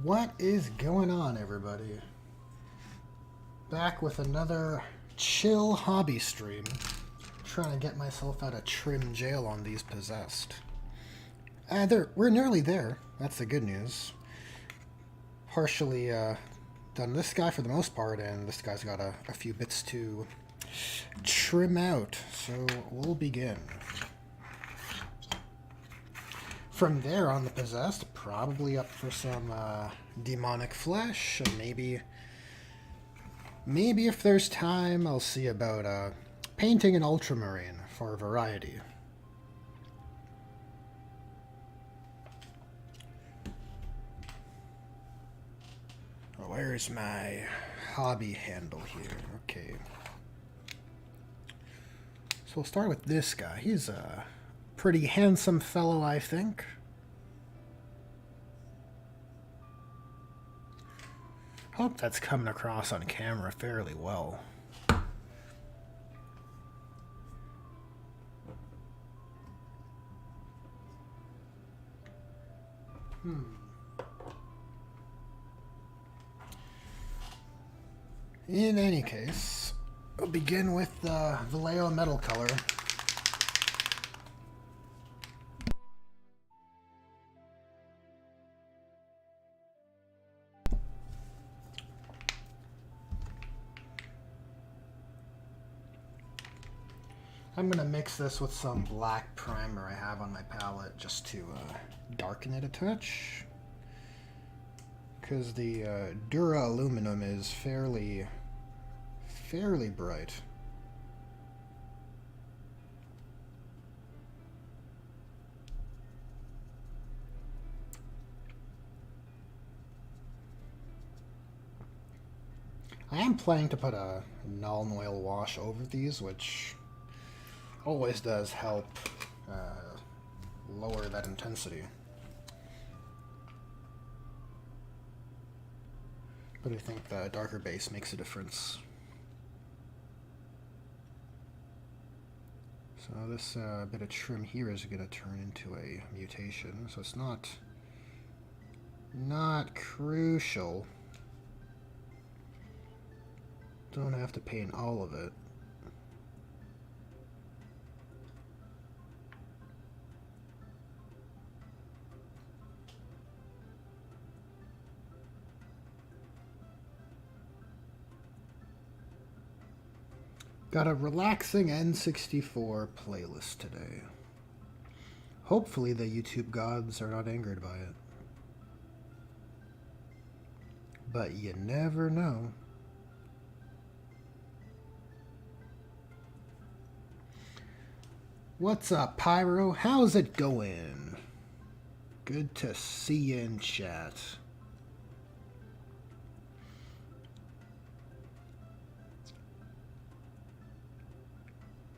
What is going on, everybody? Back with another chill hobby stream. Trying to get myself out of trim jail on these possessed. We're nearly there. That's the good news. Partially done this guy for the most part, and this guy's got a few bits to trim out. So we'll begin. From there on the possessed, probably up for some demonic flesh, and maybe if there's time, I'll see about painting an ultramarine for variety. Where's my hobby handle here? Okay. So we'll start with this guy. He's a pretty handsome fellow, I think. Hope that's coming across on camera fairly well. In any case, we'll begin with the Vallejo metal color. I'm going to mix this with some black primer I have on my palette just to darken it a touch. Because the Dura aluminum is fairly bright. I am planning to put a Nuln Oil wash over these, which always does help lower that intensity. But I think the darker base makes a difference. So this bit of trim here is going to turn into a mutation, so it's not crucial. Don't have to paint all of it. Got a relaxing N64 playlist today. Hopefully the YouTube gods are not angered by it. But you never know. What's up, Pyro? How's it going? Good to see you in chat.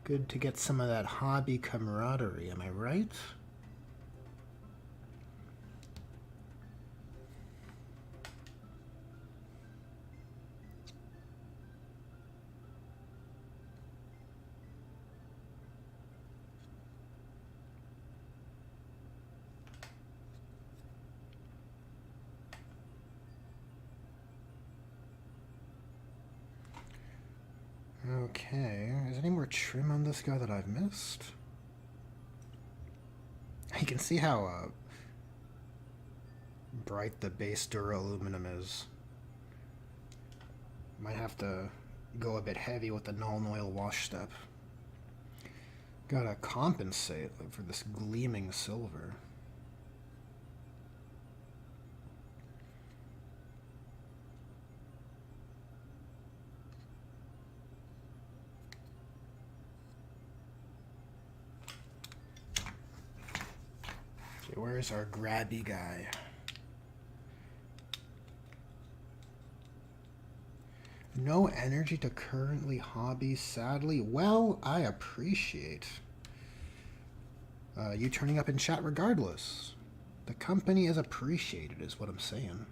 Good to get some of that hobby camaraderie, am I right? Okay, is there any more trim on this guy that I've missed? You can see how bright the base Dura aluminum is. Might have to go a bit heavy with the Nuln Oil wash step. Gotta compensate for this gleaming silver. Where's our grabby guy? No energy to currently hobby, sadly. Well, I appreciate you turning up in chat regardless. The company is appreciated, is what I'm saying.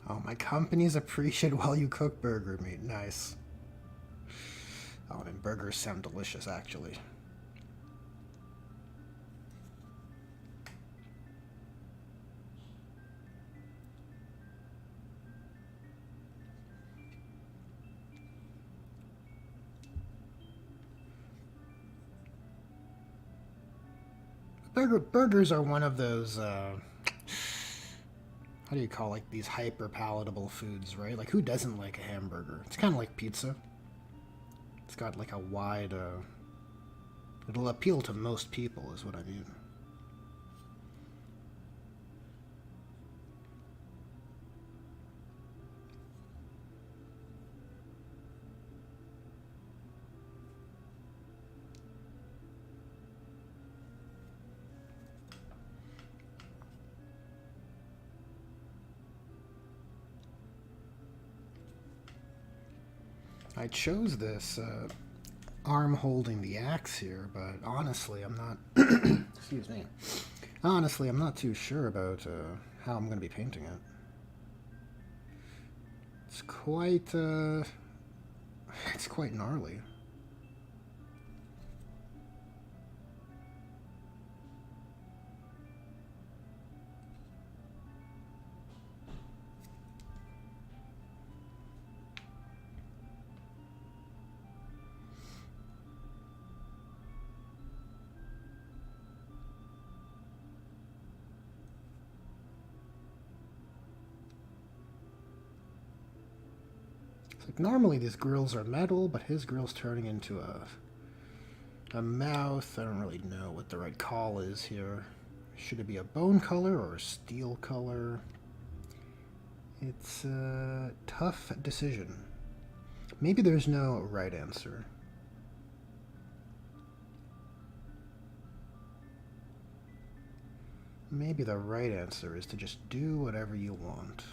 Oh, my companies appreciate while you cook burger meat. Nice. Oh, and burgers sound delicious, actually. Burgers are one of those, how do you call, like, these hyper palatable foods, right? Like, who doesn't like a hamburger? It's kind of like pizza. It's got like a wide, it'll appeal to most people, is what I mean. I chose this arm holding the axe here, but honestly, I'm not. Excuse me. Honestly, I'm not too sure about how I'm going to be painting it. It's quite. It's quite gnarly. Like normally these grills are metal, but his grill's turning into a mouth. I don't really know what the right call is here. Should it be a bone color or a steel color? It's a tough decision. Maybe there's no right answer. Maybe the right answer is to just do whatever you want.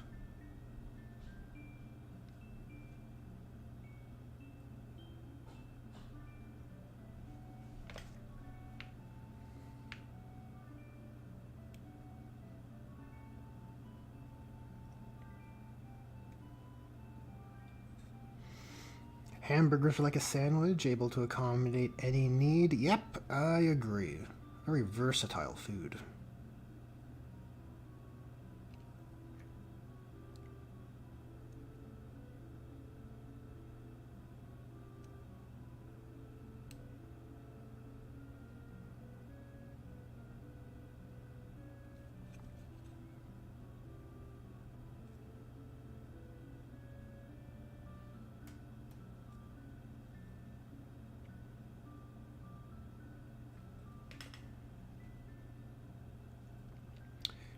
Hamburgers are like a sandwich, able to accommodate any need. Yep, I agree. Very versatile food.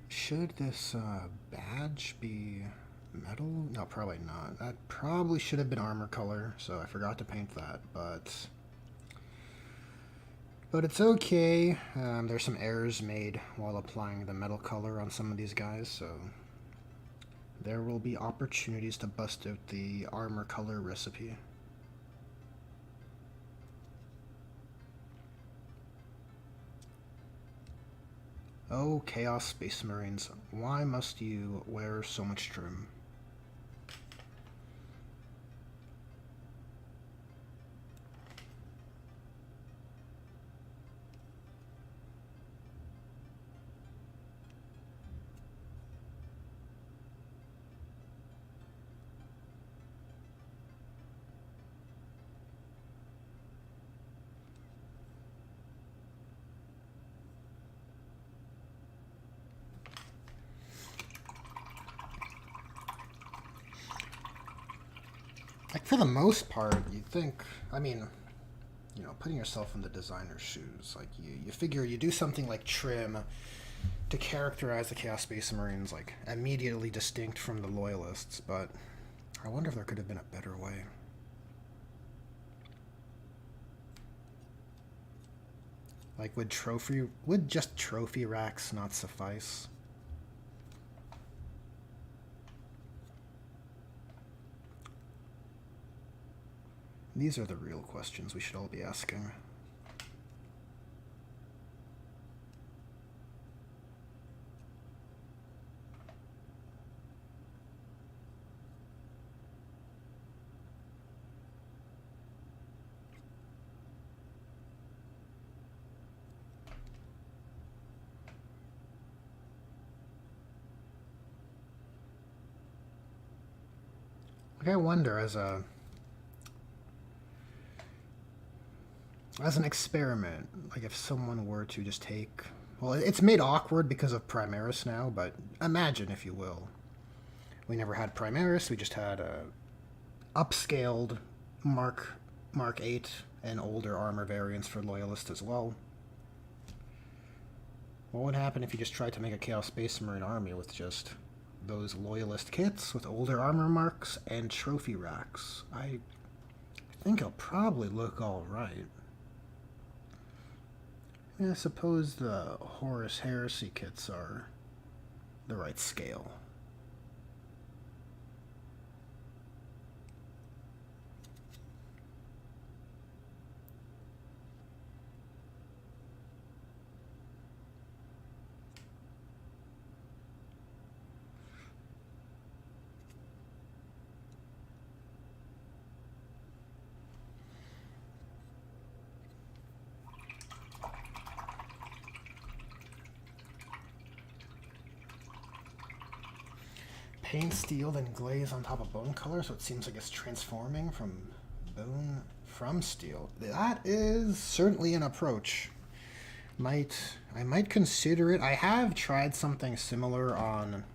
Should this badge be metal? No, probably not. That probably should have been armor color, so I forgot to paint that, but it's okay. There's some errors made while applying the metal color on some of these guys, so there will be opportunities to bust out the armor color recipe. Oh, Chaos Space Marines, why must you wear so much trim? Like, for the most part, you'd think, I mean, you know, putting yourself in the designer's shoes, like, you figure you do something like trim to characterize the Chaos Space Marines, like, immediately distinct from the Loyalists, but I wonder if there could have been a better way. Like, would just trophy racks not suffice? These are the real questions we should all be asking. Like, I wonder, as an experiment, like if someone were to just take, well, it's made awkward because of Primaris now, but imagine, if you will, we never had Primaris, we just had a upscaled Mark 8 and older armor variants for Loyalist as well. What would happen if you just tried to make a Chaos Space Marine army with just those Loyalist kits with older armor marks and trophy racks? I think it'll probably look alright. I suppose the Horus Heresy kits are the right scale. Paint steel, then glaze on top of bone color, so it seems like it's transforming from bone from steel. That is certainly an approach. I might consider it. I have tried something similar on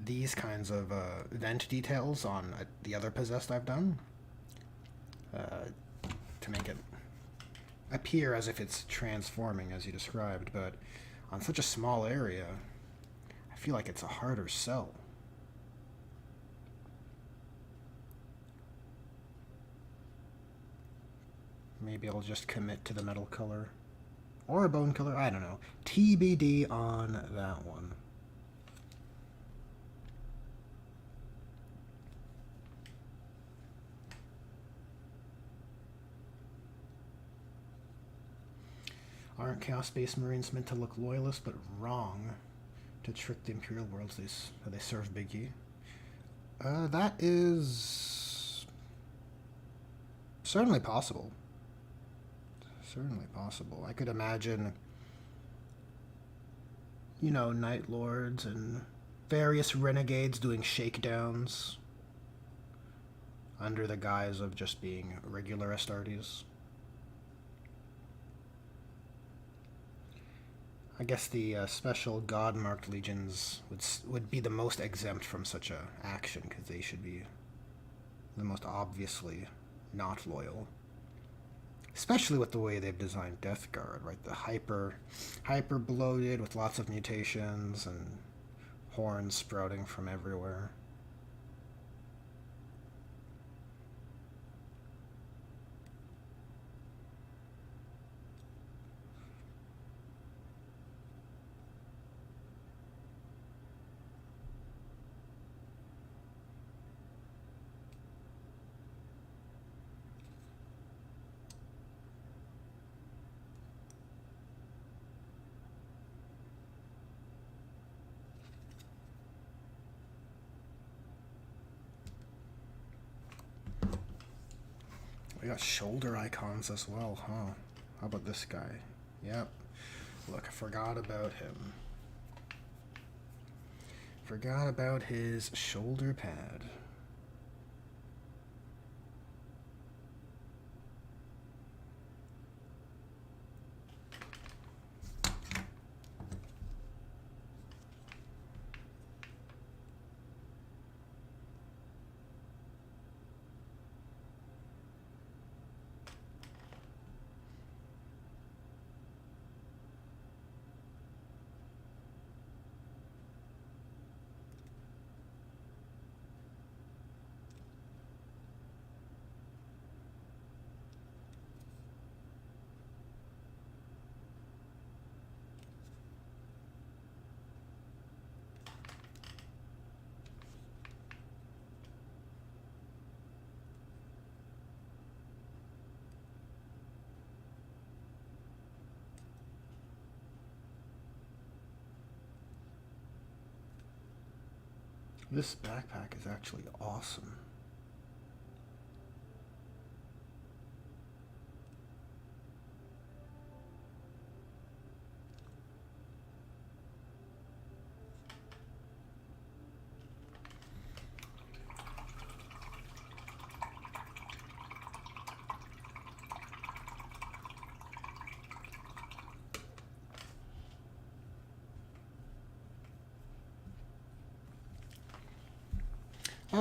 these kinds of vent details on the other possessed I've done to make it appear as if it's transforming as you described, but on such a small area, I feel like it's a harder sell. Maybe I'll just commit to the metal color. Or a bone color, I don't know. TBD on that one. Aren't Chaos Space Marines meant to look loyalist, but wrong to trick the Imperial worlds they serve Big E? That is certainly possible. Certainly possible. I could imagine, you know, Night Lords and various renegades doing shakedowns under the guise of just being regular Astartes. I guess the special God-marked legions would be the most exempt from such a action, because they should be the most obviously not loyal. Especially with the way they've designed Death Guard, right? The hyper bloated with lots of mutations and horns sprouting from everywhere. We got shoulder icons as well, huh? How about this guy? Yep. Look, I forgot about him. Forgot about his shoulder pad. This backpack is actually awesome.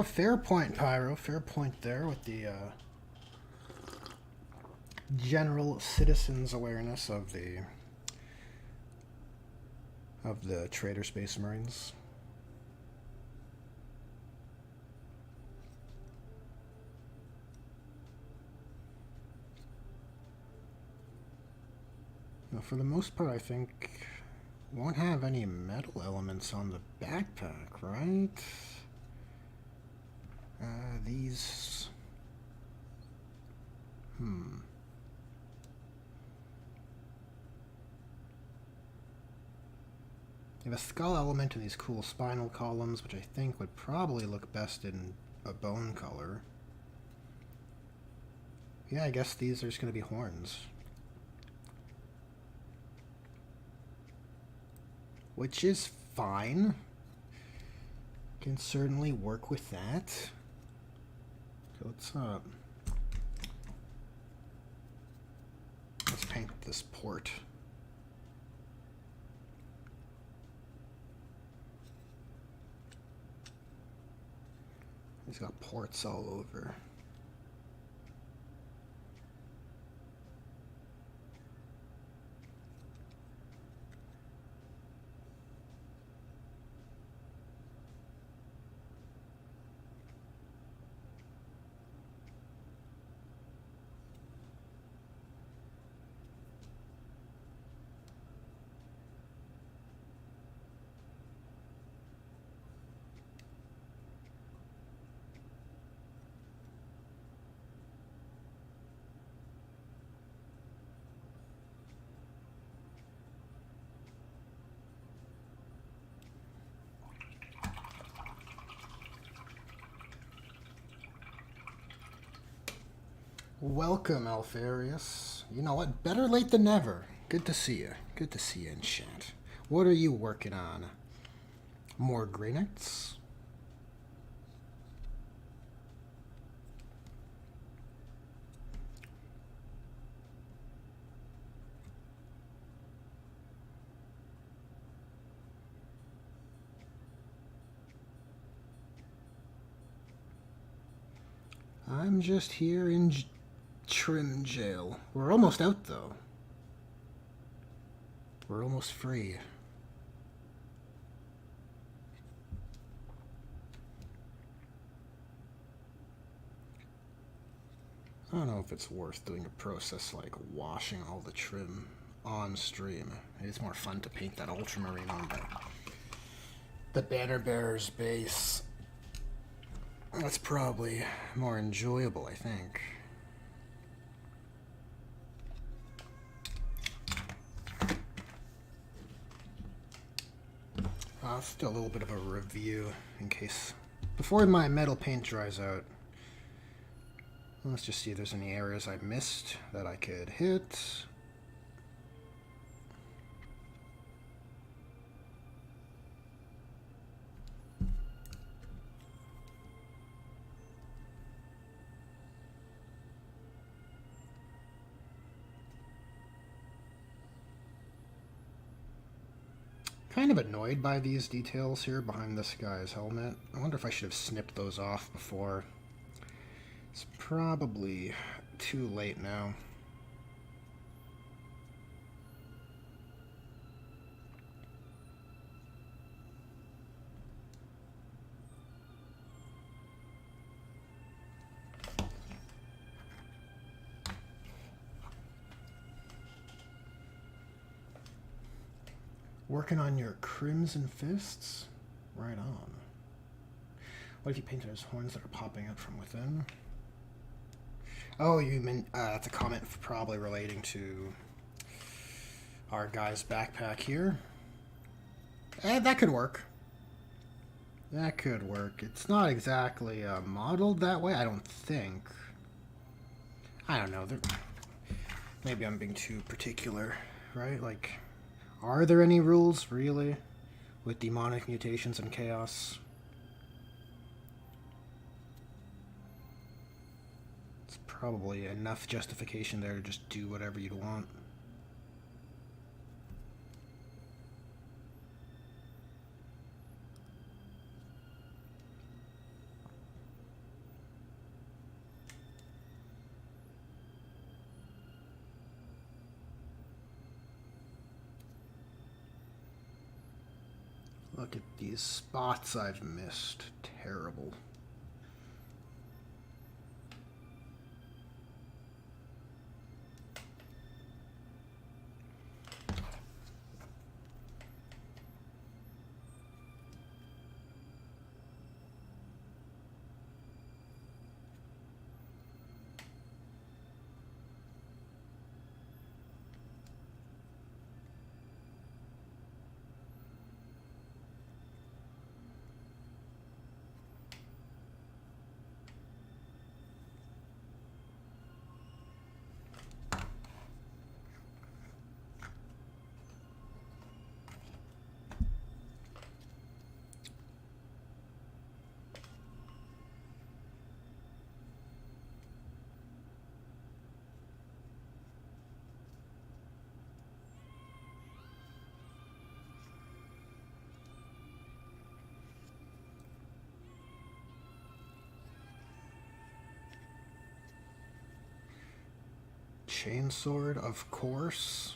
Fair point, Pyro. Fair point there with the general citizens' awareness of the Trader Space Marines. Now, for the most part, I think won't have any metal elements on the backpack, right? These... You have a skull element in these cool spinal columns, which I think would probably look best in a bone color. Yeah, I guess these are just going to be horns. Which is fine. Can certainly work with that. So let's paint this port. He's got ports all over. Welcome, Alfarius. You know what? Better late than never. Good to see you. Good to see you in chat. What are you working on? More granites? I'm just here in Trim Jail. We're almost out, though. We're almost free. I don't know if it's worth doing a process like washing all the trim on stream. It's more fun to paint that ultramarine on the banner bearer's base. That's probably more enjoyable, I think. Still a little bit of a review in case... Before my metal paint dries out, let's just see if there's any areas I missed that I could hit. Kind of annoyed by these details here behind this guy's helmet. I wonder if I should have snipped those off before. It's probably too late now. Working on your Crimson Fists? Right on. What if you painted his horns that are popping up from within? Oh, you meant that's a comment probably relating to our guy's backpack here. That could work. That could work. It's not exactly modeled that way, I don't think. I don't know. Maybe I'm being too particular, right? Like... Are there any rules, really, with demonic mutations and chaos? It's probably enough justification there to just do whatever you'd want. Look at these spots I've missed. Terrible. Chainsword, of course.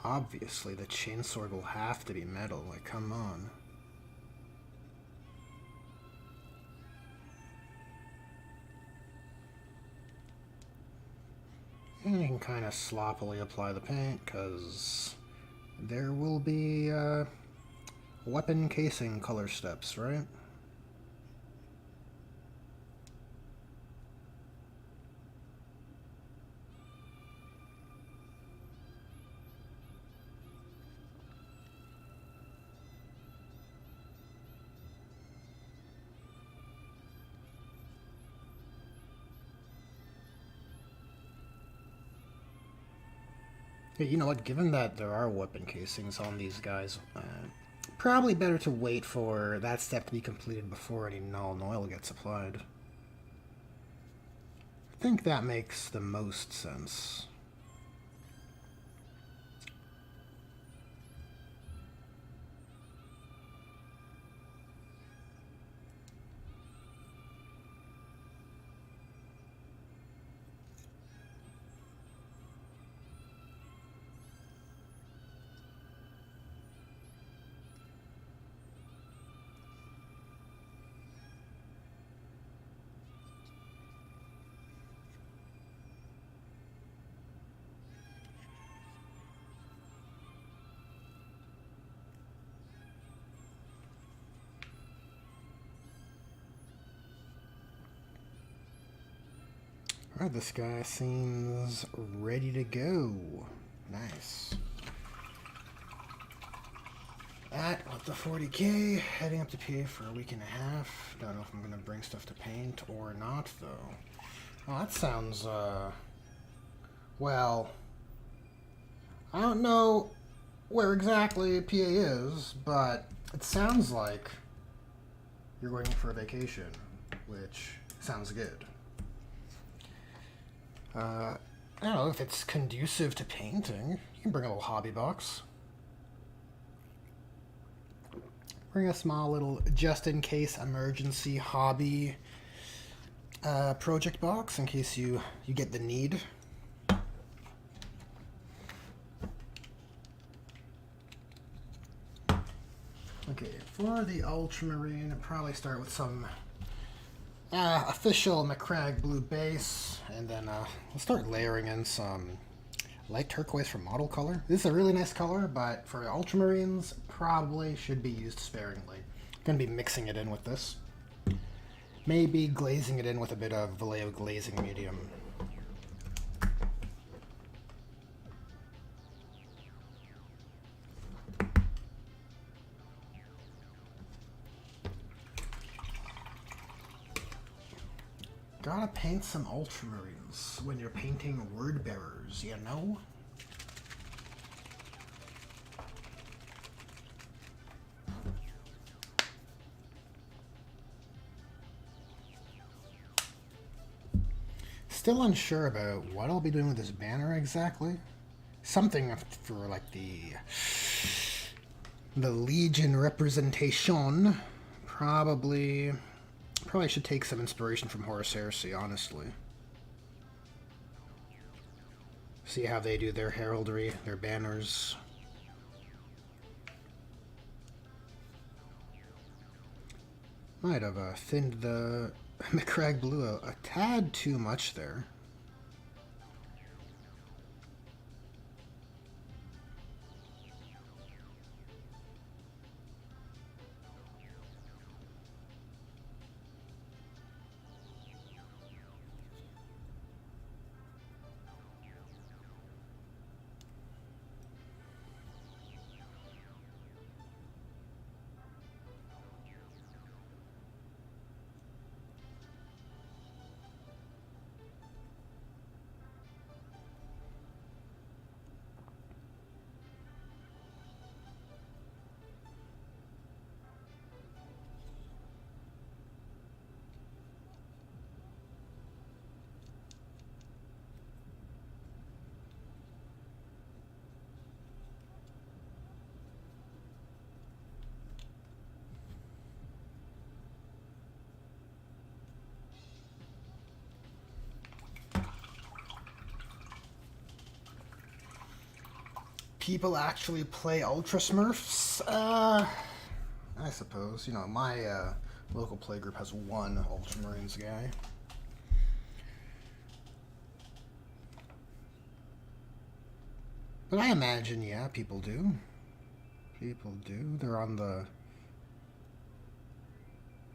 Obviously, the chainsword will have to be metal. Like, come on. And you can kind of sloppily apply the paint, because there will be weapon casing color steps, right? Hey, you know what? Given that there are weapon casings on these guys, probably better to wait for that step to be completed before any Nuln Oil gets applied. I think that makes the most sense. Alright, this guy seems ready to go. Nice. That with the 40k, heading up to PA for a week and a half. Don't know if I'm going to bring stuff to paint or not, though. Oh, that sounds, well, I don't know where exactly PA is, but it sounds like you're going for a vacation, which sounds good. I don't know if it's conducive to painting. You can bring a little hobby box. Bring a small little just-in-case emergency hobby project box in case you get the need. Okay, for the ultramarine, I'll probably start with some official Macragge blue base, and then we'll start layering in some light turquoise from Model Color. This is a really nice color, but for ultramarines, probably should be used sparingly. I'm going to be mixing it in with this. Maybe glazing it in with a bit of Vallejo glazing medium. Gotta paint some ultramarines when you're painting word bearers, you know? Still unsure about what I'll be doing with this banner exactly. Something for like the Legion representation. Probably Probably should take some inspiration from Horus Heresy, honestly. See how they do their heraldry, their banners. Might have thinned the Macragge Blue a tad too much there. People actually play Ultra Smurfs? I suppose. You know, my local playgroup has one Ultramarines guy. But I imagine, yeah, people do. People do. They're on the...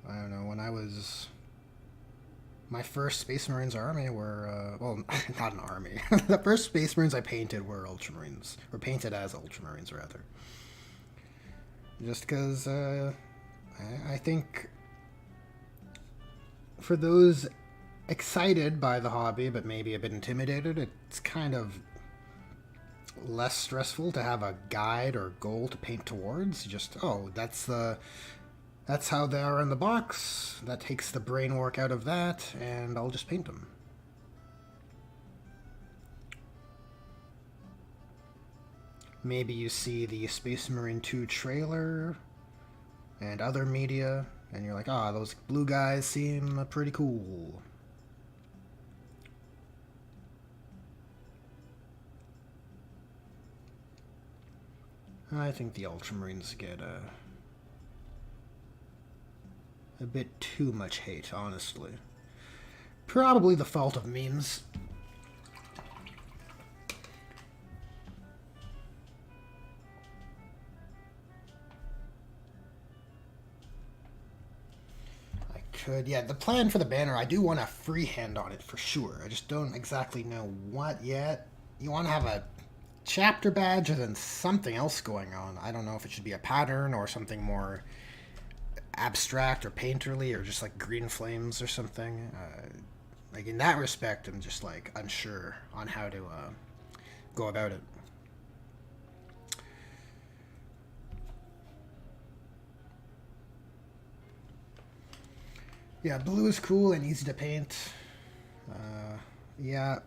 I don't know, when I was... My first Space Marines army were, well, not an army. The first Space Marines I painted were Ultramarines. Or painted as Ultramarines, rather. Just because, I think... For those excited by the hobby, but maybe a bit intimidated, it's kind of less stressful to have a guide or goal to paint towards. Just, oh, that's how they are in the box. That takes the brain work out of that, and I'll just paint them. Maybe you see the Space Marine 2 trailer and other media, and you're like, ah, those blue guys seem pretty cool. I think the Ultramarines get a bit too much hate, honestly. Probably the fault of memes. I could, yeah, the plan for the banner, I do want a freehand on it for sure. I just don't exactly know what yet. You want to have a chapter badge or then something else going on. I don't know if it should be a pattern or something more abstract or painterly or just like green flames or something. Like in that respect, I'm just like unsure on how to go about it. Yeah, blue is cool and easy to paint. Yeah,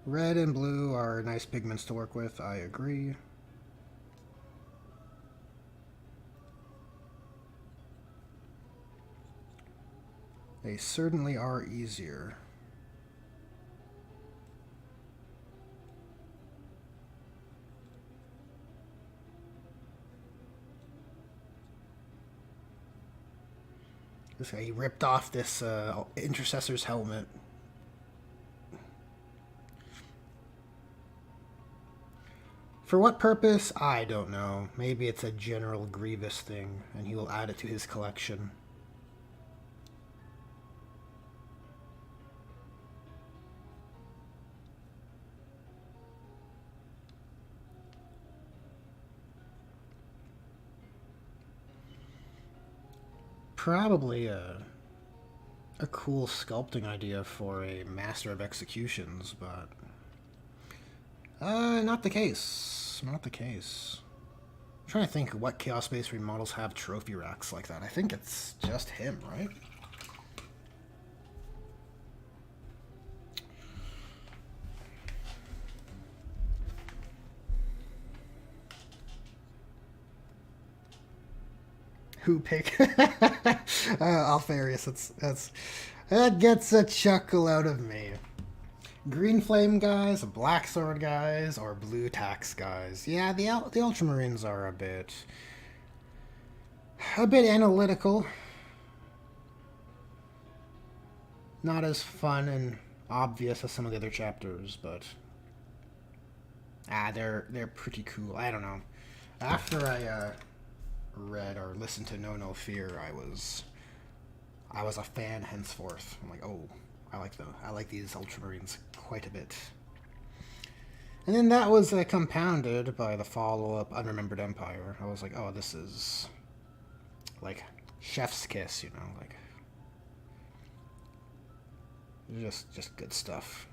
red and blue are nice pigments to work with, I agree. They certainly are easier. This guy, he ripped off this Intercessor's helmet. For what purpose? I don't know. Maybe it's a General Grievous thing, and he will add it to his collection. Probably a cool sculpting idea for a Master of Executions, but not the case. Not the case. I'm trying to think what Chaos Space Marine models have trophy racks like that. I think it's just him, right? Who pick? Alfarius, that gets a chuckle out of me. Green flame guys, black sword guys, or blue tax guys. Yeah, the Ultramarines are a bit analytical. Not as fun and obvious as some of the other chapters, but they're pretty cool. I don't know. After I read or listened to Know No Fear, I was a fan henceforth. I'm like, oh, I like these Ultramarines quite a bit. And then that was compounded by the follow-up Unremembered Empire. I was like, oh, this is like chef's kiss, you know, like just good stuff.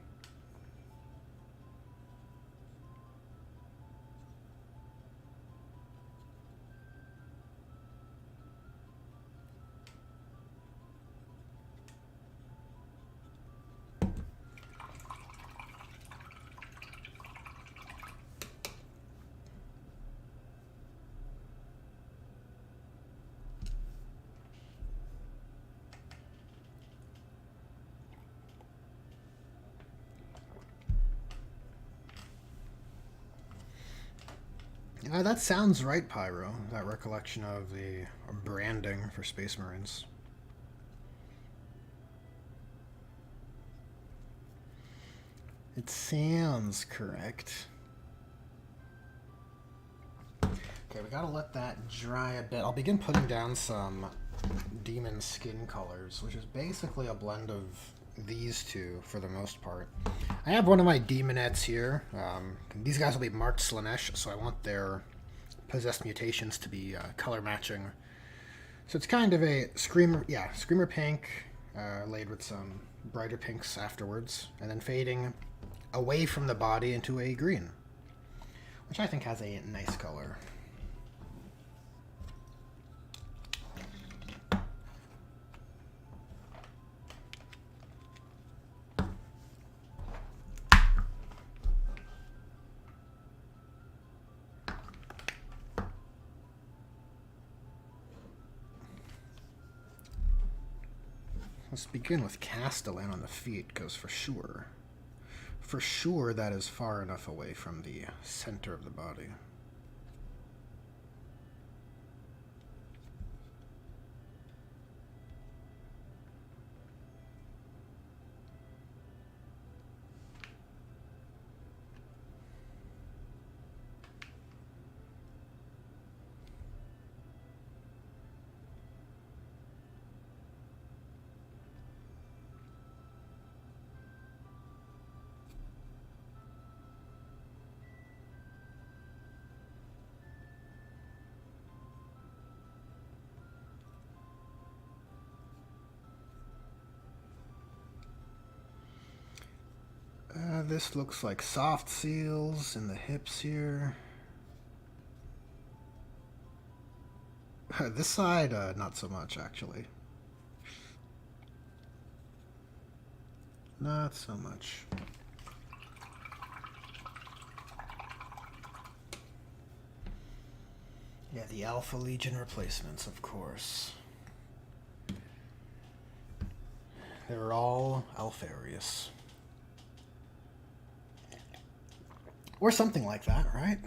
That sounds right, Pyro. That recollection of the branding for Space Marines. It sounds correct. Okay, we gotta let that dry a bit. I'll begin putting down some demon skin colors, which is basically a blend of these two for the most part. I have one of my demonettes here. These guys will be marked Slaanesh, so I want their possessed mutations to be color matching. So it's kind of a screamer pink, laid with some brighter pinks afterwards, and then fading away from the body into a green, which I think has a nice color. Let's begin with Castellan on the feet, because for sure that is far enough away from the center of the body. This looks like soft seals in the hips here. This side, not so much, actually. Not so much. Yeah, the Alpha Legion replacements, of course. They're all Alfarius. Or something like that, right?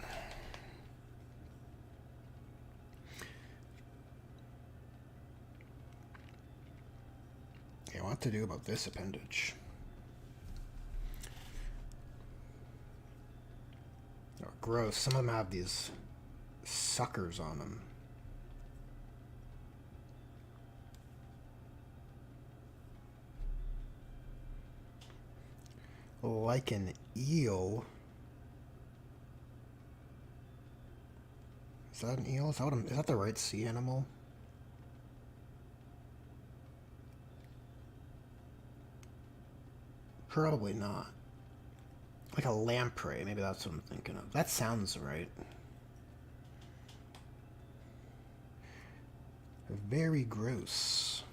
Okay, what to do about this appendage? Oh, gross. Some of them have these suckers on them. Like an eel. Is that an eel? Is that the right sea animal? Probably not. Like a lamprey, maybe that's what I'm thinking of. That sounds right. Very gross.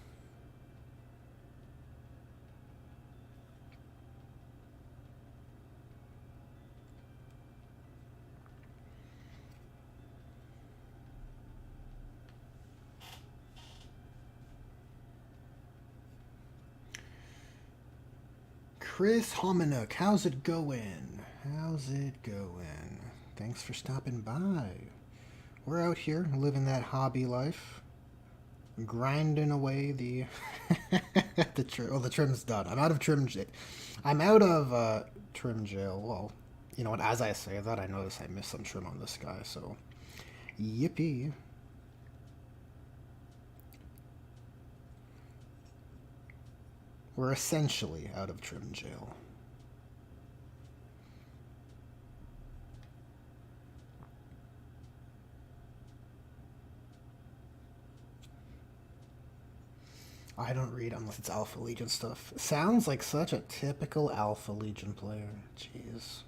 Chris Hominick, how's it going? How's it going? Thanks for stopping by. We're out here living that hobby life, grinding away the the trim's done. I'm out of trim. I'm out of trim jail. Well, you know what? As I say that, I notice I missed some trim on this guy. So, yippee! We're essentially out of trim jail. I don't read unless it's Alpha Legion stuff. Sounds like such a typical Alpha Legion player. Jeez.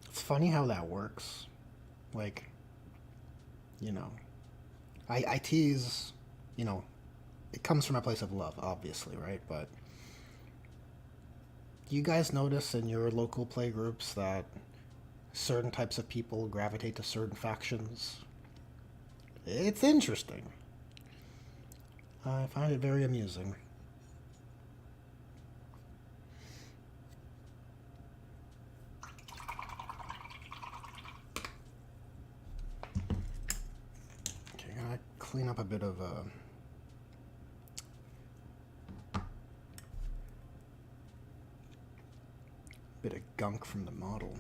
It's funny how that works. Like, you know, I tease, you know, it comes from a place of love, obviously, right? But you guys notice in your local play groups that certain types of people gravitate to certain factions? It's interesting. I find it very amusing. Okay, gotta clean up a bit of gunk from the model.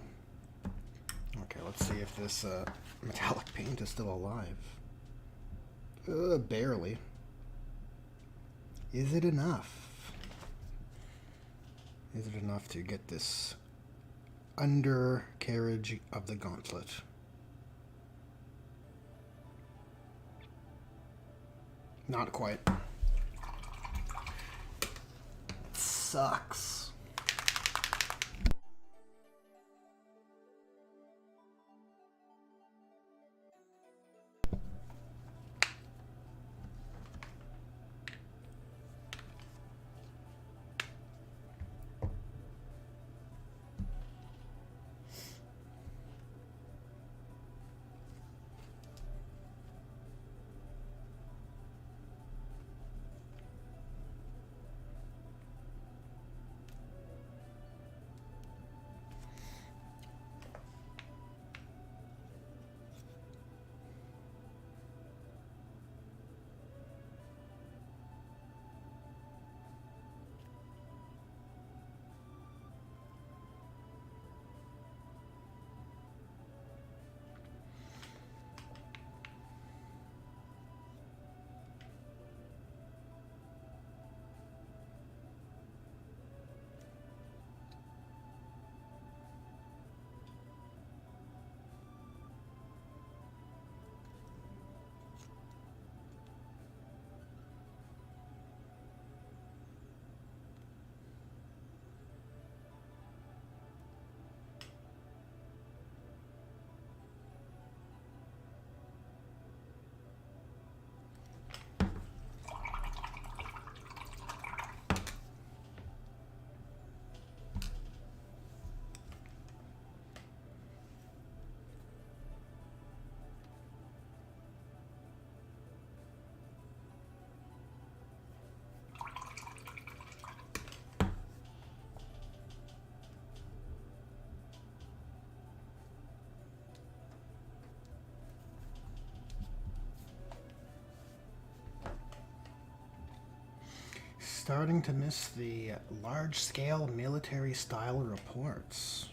Okay, let's see if this metallic paint is still alive. Barely. Is it enough? Is it enough to get this undercarriage of the gauntlet? Not quite. It sucks. Starting to miss the large-scale military-style reports.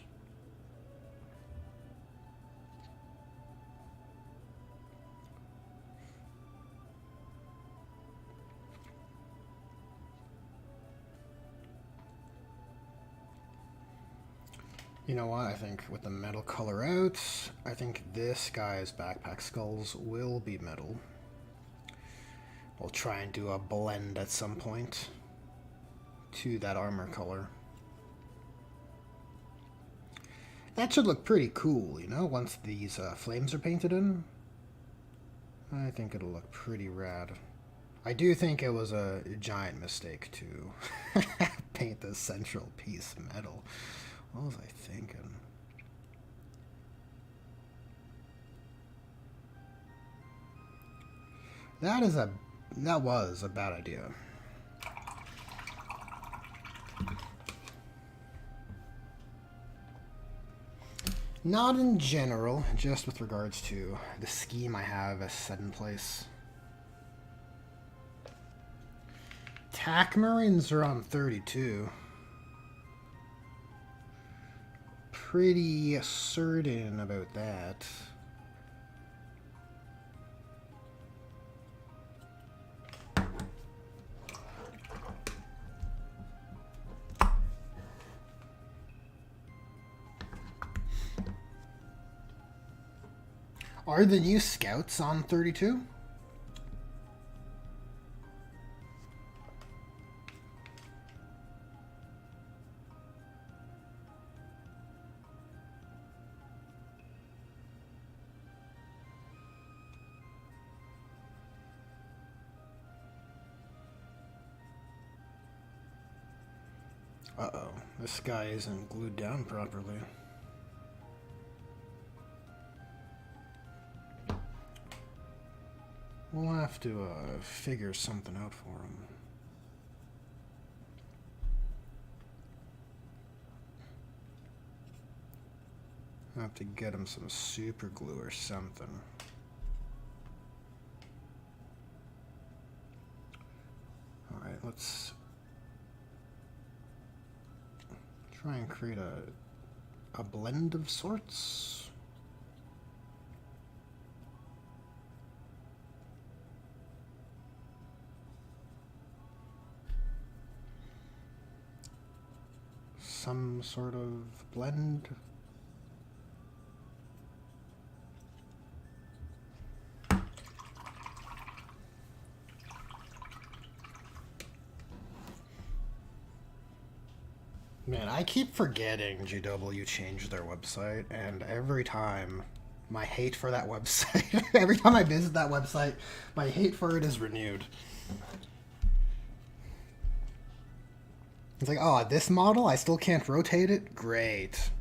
You know what? I think with the metal color out, I think this guy's backpack skulls will be metal. We'll try and do a blend at some point to that armor color. That should look pretty cool, you know, once these flames are painted in. I think it'll look pretty rad. I do think it was a giant mistake to paint the central piece metal. What was I thinking? That was a bad idea. Not in general, just with regards to the scheme I have as set in place. TAC Marines are on 32. Pretty certain about that. Are the new scouts on 32? Uh-oh, this guy isn't glued down properly. We'll have to figure something out for him. I'll have to get him some super glue or something. Alright, let's try and create a blend of sorts. Some sort of blend. Man, I keep forgetting GW changed their website, and every time my hate for that website, every time I visit that website, my hate for it is renewed. It's like, oh, this model, I still can't rotate it? Great.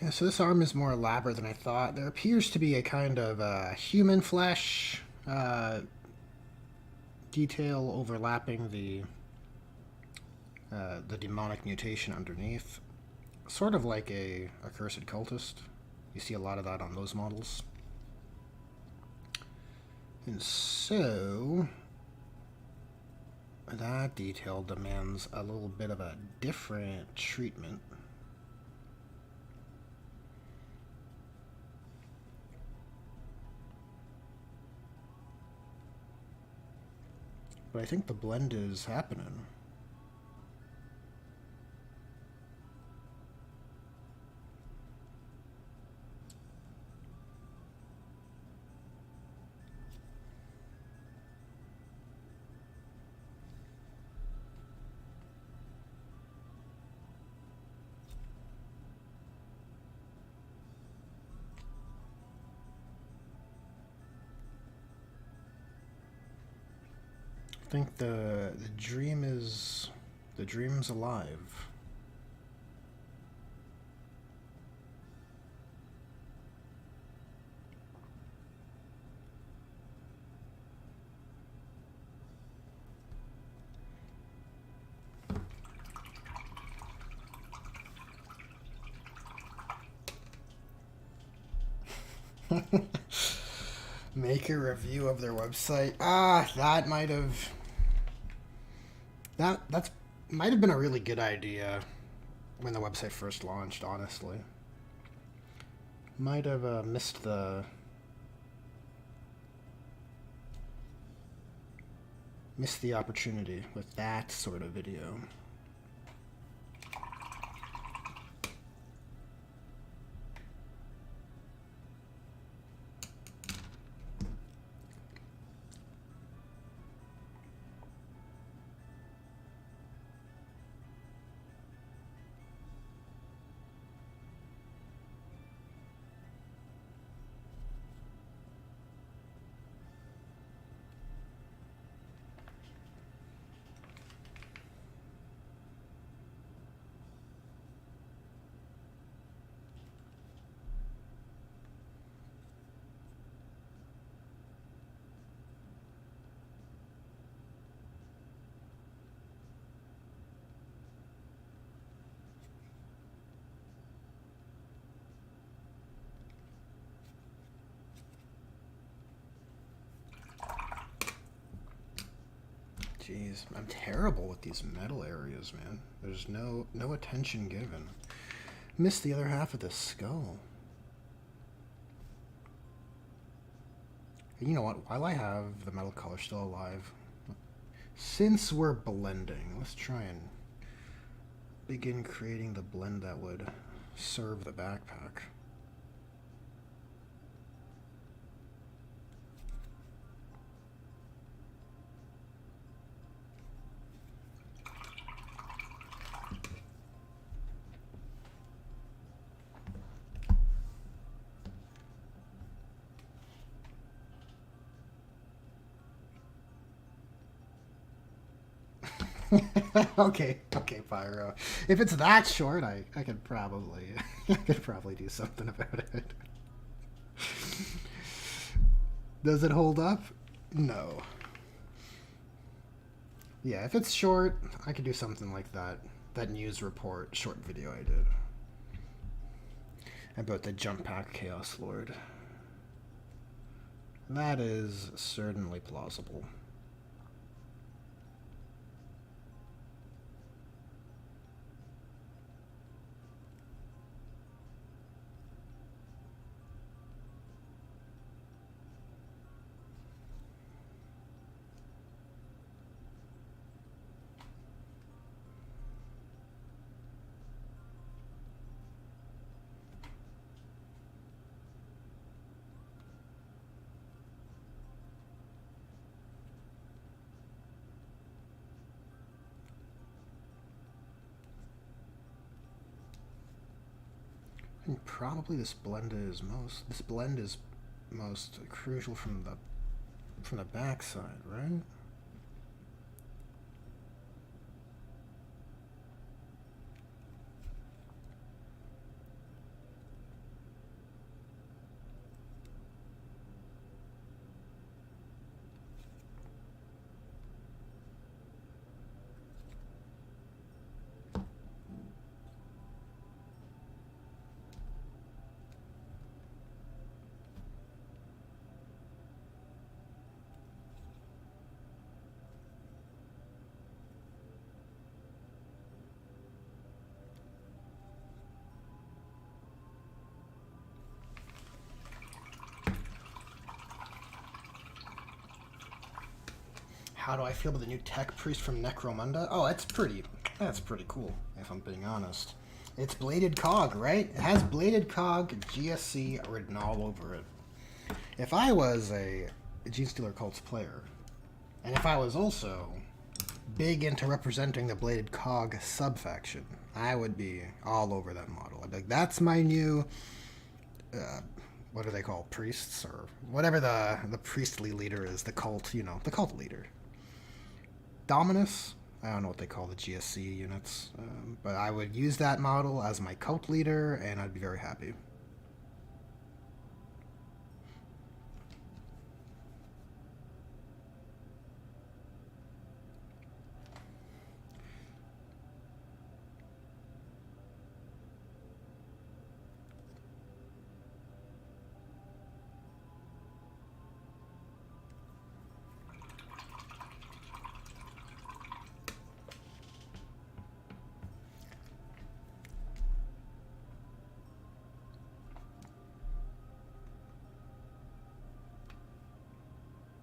Yeah, so this arm is more elaborate than I thought. There appears to be a kind of human flesh detail overlapping the demonic mutation underneath. Sort of like a accursed cultist. You see a lot of that on those models. And so that detail demands a little bit of a different treatment. But I think the blend is happening. I think the dream's alive. Make a review of their website. Ah, that might have that's might have been a really good idea when the website first launched. Honestly, might have missed the opportunity with that sort of video. Jeez, I'm terrible with these metal areas, man. There's no attention given. Missed the other half of the skull. You know what? While I have the metal color still alive, since we're blending, let's try and begin creating the blend that would serve the backpack. Okay, Pyro. If it's that short, I could probably I could probably do something about it. Does it hold up? No. Yeah, if it's short, I could do something like that. That news report short video I did about the jump pack Chaos Lord. That is certainly plausible. And probably this blend is most crucial from the backside, right? How do I feel about the new tech priest from Necromunda? Oh, that's pretty cool, if I'm being honest. It's Bladed Cog, right? It has Bladed Cog GSC written all over it. If I was a Genestealer Cults player, and if I was also big into representing the Bladed Cog subfaction, I would be all over that model. I'd be like, that's my new what do they call priests, or whatever the priestly leader is, the cult, the cult leader. Dominus, I don't know what they call the GSC units, but I would use that model as my cult leader, and I'd be very happy.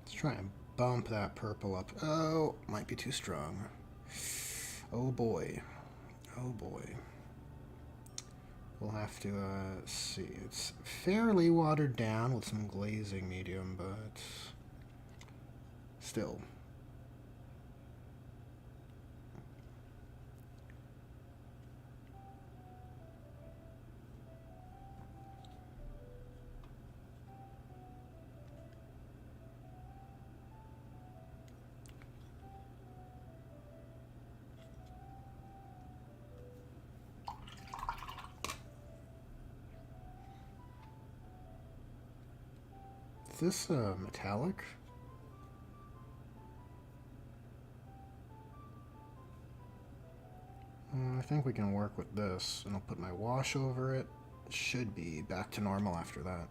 Let's try and bump that purple up. Oh, might be too strong. Oh boy. Oh boy. We'll have to see. It's fairly watered down with some glazing medium, but still. Is this metallic? I think we can work with this, and I'll put my wash over it. It should be back to normal after that.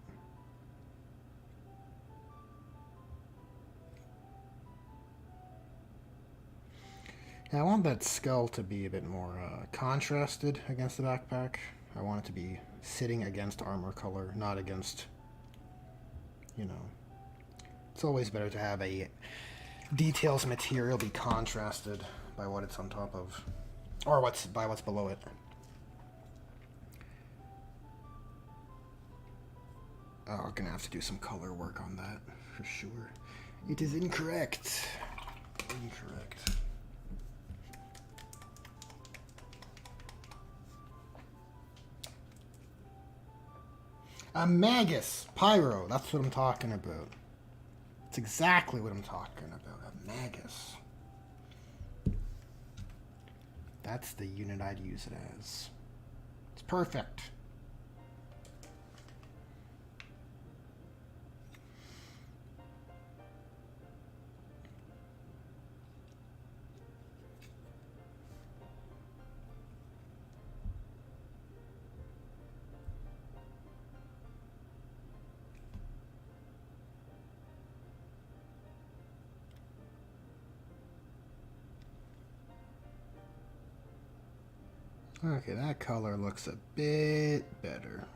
Yeah, I want that skull to be a bit more contrasted against the backpack. I want it to be sitting against armor color, not against, you know. It's always better to have a details material be contrasted by what it's on top of, or by what's below it. Oh, I'm gonna have to do some color work on that for sure. It is incorrect. Incorrect. A Magus Pyro. That's what I'm talking about. That's exactly what I'm talking about. A Magus. That's the unit I'd use it as. It's perfect. Okay, that color looks a bit better.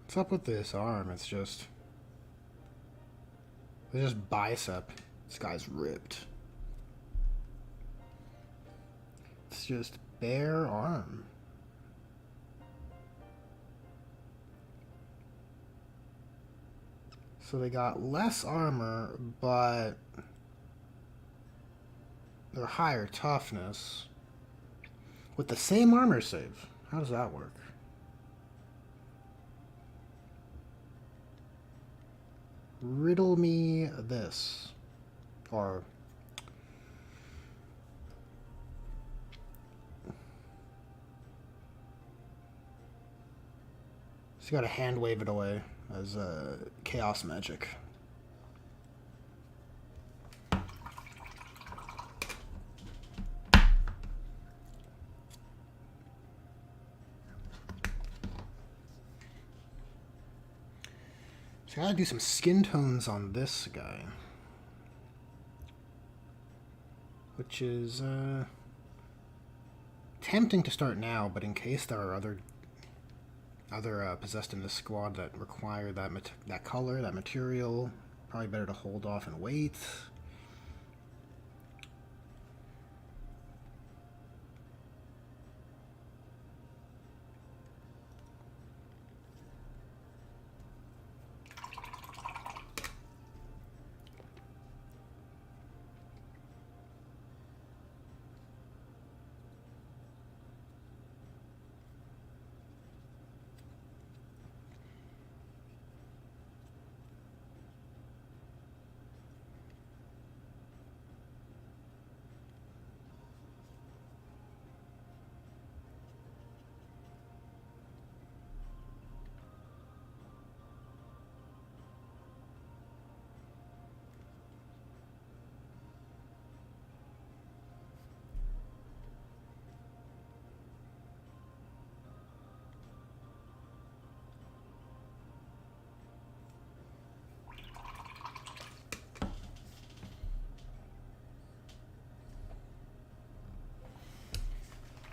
What's up with this arm? It's just bicep. This guy's ripped. It's just bare arm. So they got less armor, but they're higher toughness with the same armor save. How does that work? Riddle me this. Or just gotta hand wave it away as chaos magic. So I gotta do some skin tones on this guy, which is tempting to start now, but in case there are other possessed in this squad that require that color, that material, probably better to hold off and wait.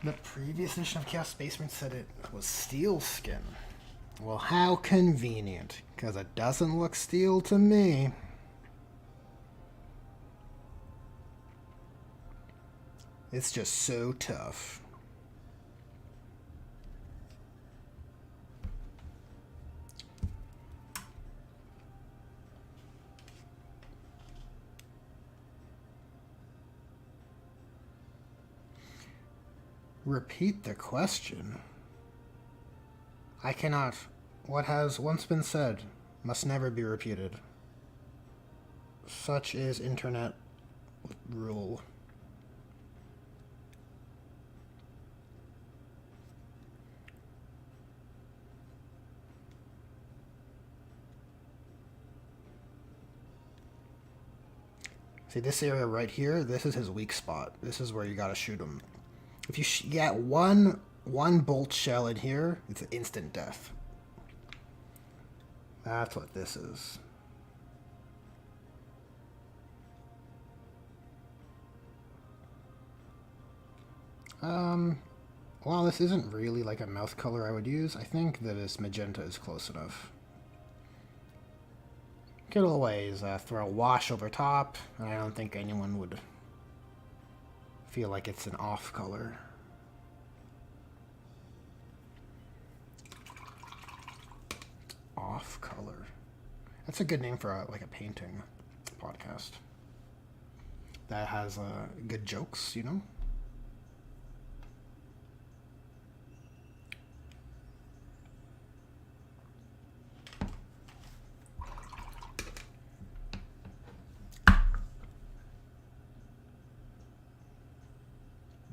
The previous edition of Chaos Space Marine said it was steel skin. Well, how convenient, because it doesn't look steel to me. It's just so tough. Repeat the question. I cannot. What has once been said must never be repeated. Such is internet rule. See, this area right here, this is his weak spot. This is where you gotta shoot him. If you get one bolt shell in here, it's an instant death. That's what this is. While this isn't really like a mouth color I would use, I think that this magenta is close enough. Could always throw a wash over top, and I don't think anyone would feel like it's an off color. Off color. That's a good name for like a painting podcast that has good jokes, you know?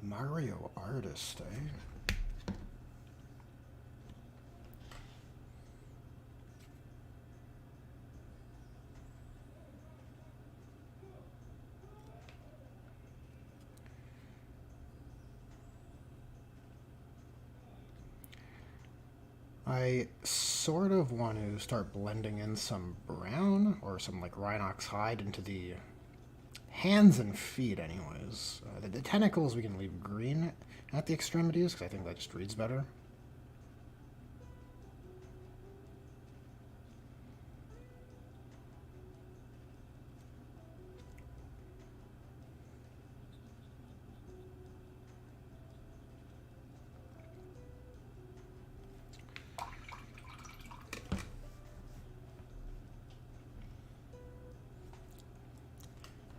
Mario artist, eh? I sort of want to start blending in some brown or some like Rhinox hide into the hands and feet anyways. The tentacles we can leave green at the extremities because I think that just reads better.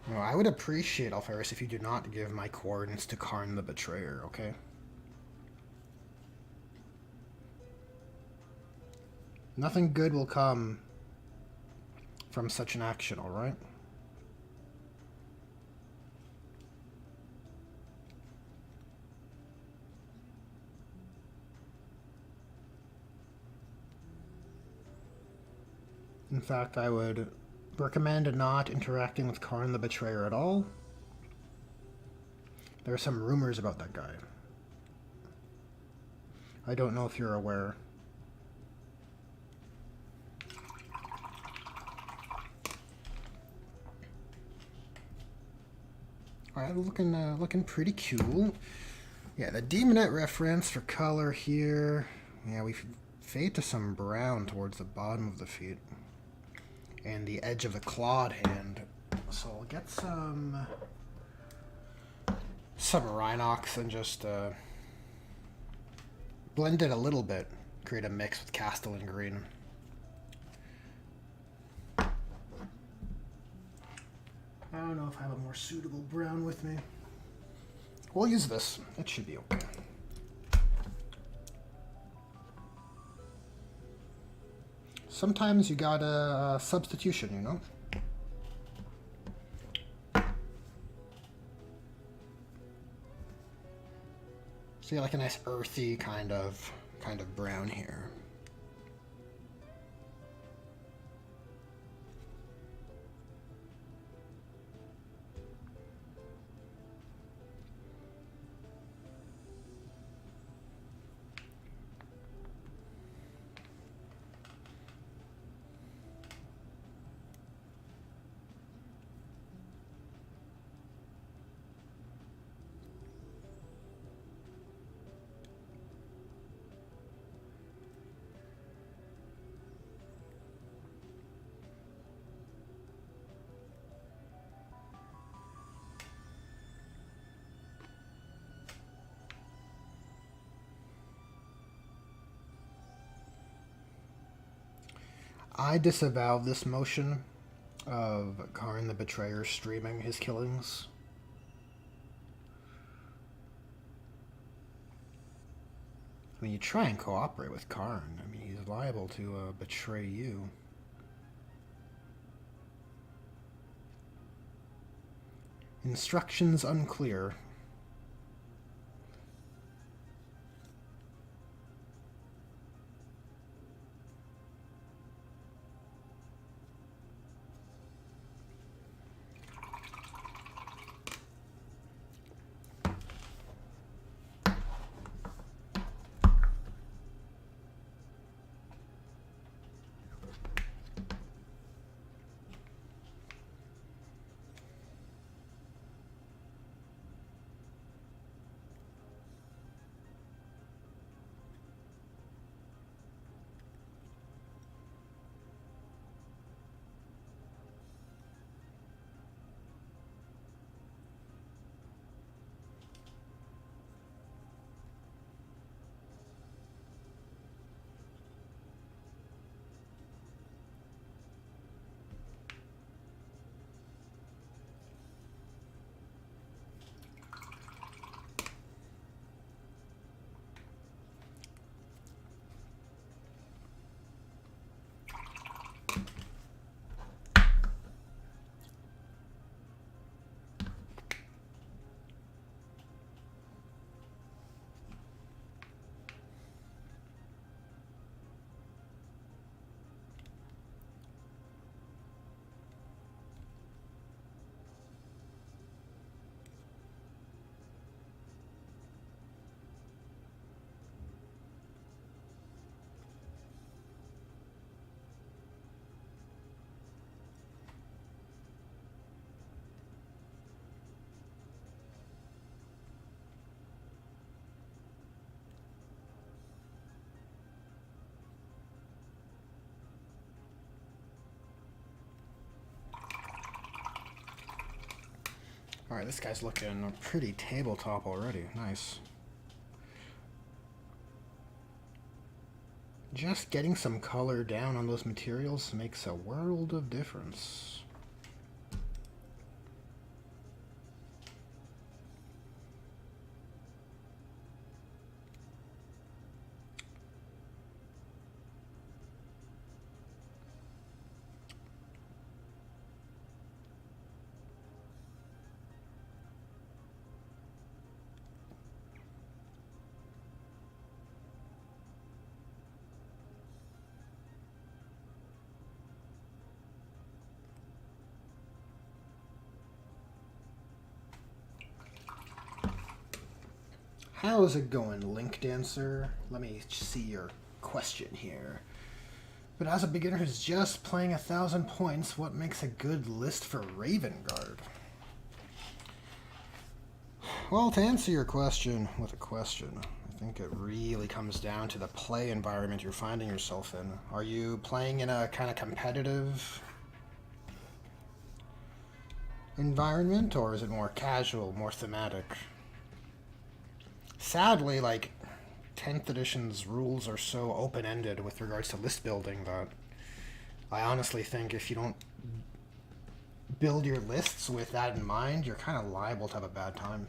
No, I would appreciate, Alfaris, if you do not give my coordinates to Karn the Betrayer, okay? Nothing good will come from such an action, alright? In fact, I would recommend not interacting with Karn the Betrayer at all. There are some rumors about that guy. I don't know if you're aware. Alright, looking pretty cool. Yeah, the Demonette reference for color here. Yeah, we fade to some brown towards the bottom of the feet. And the edge of the clawed hand. So I'll get some Rhinox and just blend it a little bit. Create a mix with Castellan green. I don't know if I have a more suitable brown with me. We'll use this. It should be okay. Sometimes you got a substitution, you know? So you like a nice earthy kind of brown here. I disavow this motion of Karn the Betrayer streaming his killings. I mean, you try and cooperate with Karn. I mean, he's liable to betray you. Instructions unclear. Alright, this guy's looking pretty tabletop already. Nice. Just getting some color down on those materials makes a world of difference. How's it going, Link Dancer? Let me see your question here. But as a beginner who's just playing 1,000 points, what makes a good list for Raven Guard? Well, to answer your question with a question, I think it really comes down to the play environment you're finding yourself in. Are you playing in a kind of competitive environment, or is it more casual, more thematic? Sadly, like, 10th edition's rules are so open-ended with regards to list building that I honestly think if you don't build your lists with that in mind, you're kind of liable to have a bad time.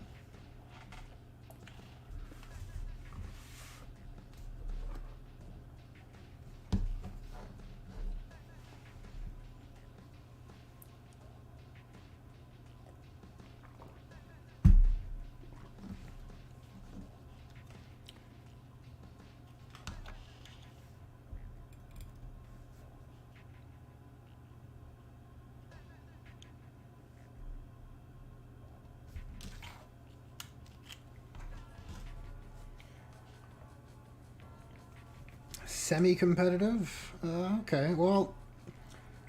Semi-competitive? Okay, well,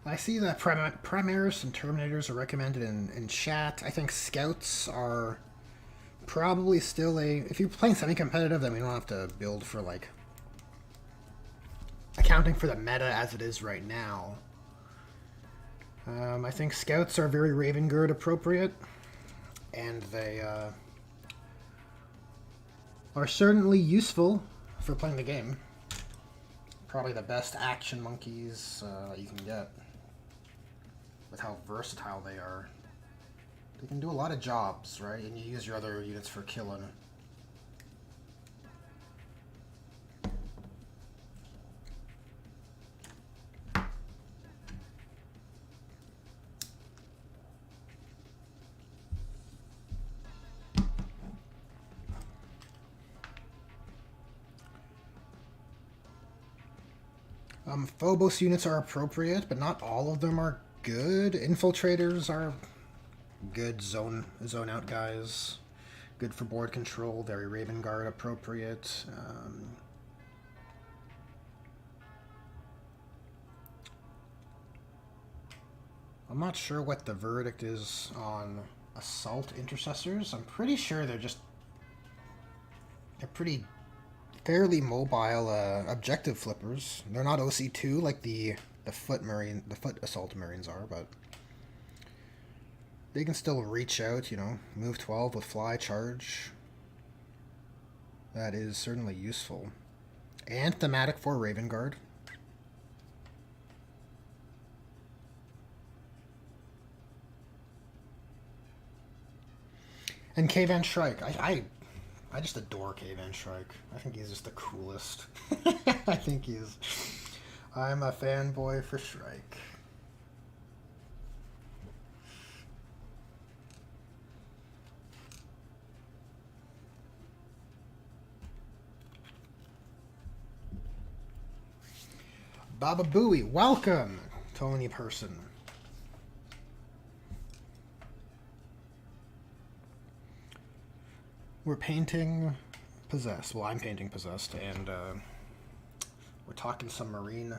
I see that Primaris and Terminators are recommended in chat. I think Scouts are probably still a... If you're playing semi-competitive, then we don't have to build for, like, accounting for the meta as it is right now. I think Scouts are very Raven Guard appropriate, and they are certainly useful for playing the game. Probably the best action monkeys you can get with how versatile they are. They can do a lot of jobs, right? And you use your other units for killing. Phobos units are appropriate, but not all of them are good. Infiltrators are good zone out guys. Good for board control. Very Raven Guard appropriate. I'm not sure what the verdict is on assault intercessors. I'm pretty sure they're pretty fairly mobile objective flippers. They're not OC2 like the foot assault marines are, but they can still reach out, you know, move 12 with fly charge. That is certainly useful. And thematic for Raven Guard. And K-Van Shrike. I just adore K-Van Shrike. I think he's just the coolest. I'm a fanboy for Shrike. Baba Booey, welcome, Tony Person. We're painting Possessed. Well, I'm painting Possessed, and we're talking some Marine,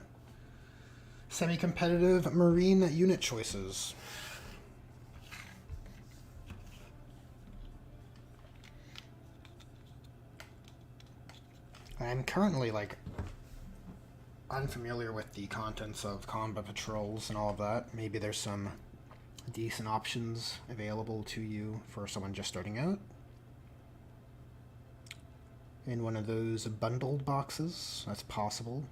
semi-competitive Marine unit choices. I'm currently, like, unfamiliar with the contents of combat patrols and all of that. Maybe there's some decent options available to you for someone just starting out. In one of those bundled boxes, that's possible.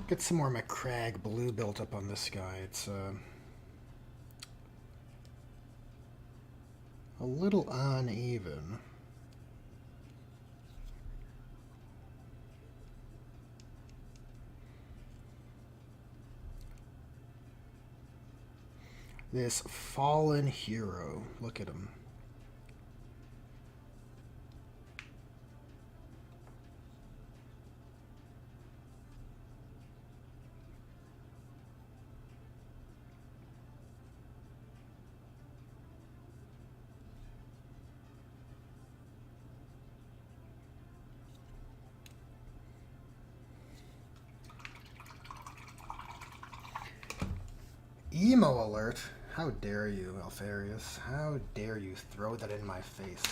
Get some more Macragge blue built up on this guy. It's a little uneven. This fallen hero. Look at him. Emo alert. How dare you, Alfarius? How dare you throw that in my face?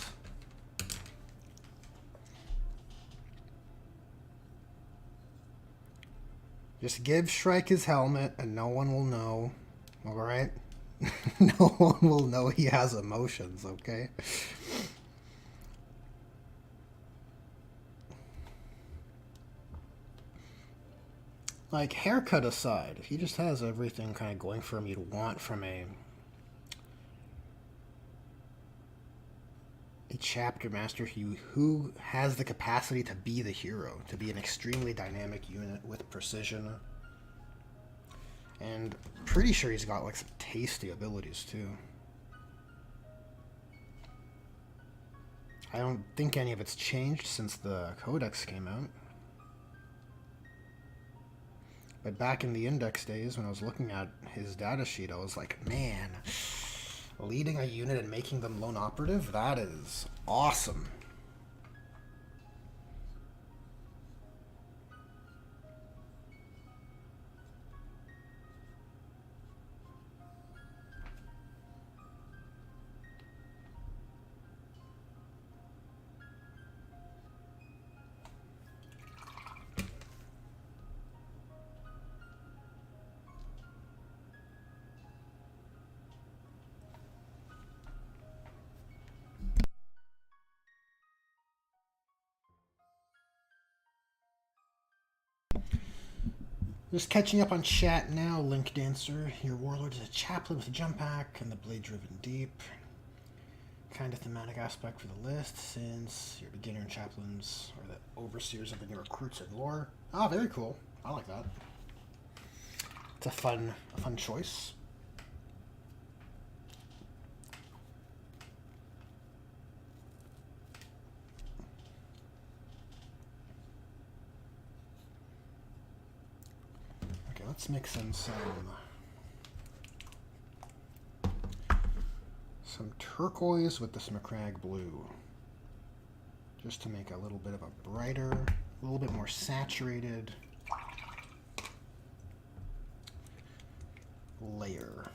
Just give Shrike his helmet and no one will know. Alright? No one will know he has emotions, okay? Like, haircut aside, if he just has everything kind of going for him you'd want from a chapter master who has the capacity to be the hero, to be an extremely dynamic unit with precision. And pretty sure he's got like some tasty abilities too. I don't think any of it's changed since the Codex came out. But back in the Index days, when I was looking at his data sheet, I was like, man, leading a unit and making them lone operative, that is awesome. Just catching up on chat now, Link Dancer. Your warlord is a chaplain with a jump pack and the blade driven deep. Kind of thematic aspect for the list, since your beginner and chaplains are the overseers of the new recruits and lore. Ah, very cool. I like that. It's a fun choice. Okay, let's mix in some turquoise with this Macragge blue, just to make a little bit of a brighter, a little bit more saturated layer.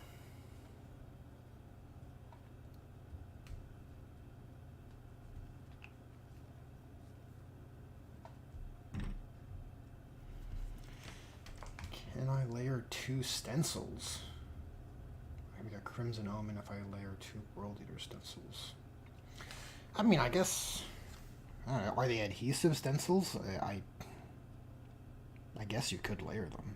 Can I layer 2 stencils? Maybe a Crimson Omen if I layer 2 World Eater stencils. I mean, I guess... I don't know, are they adhesive stencils? I guess you could layer them.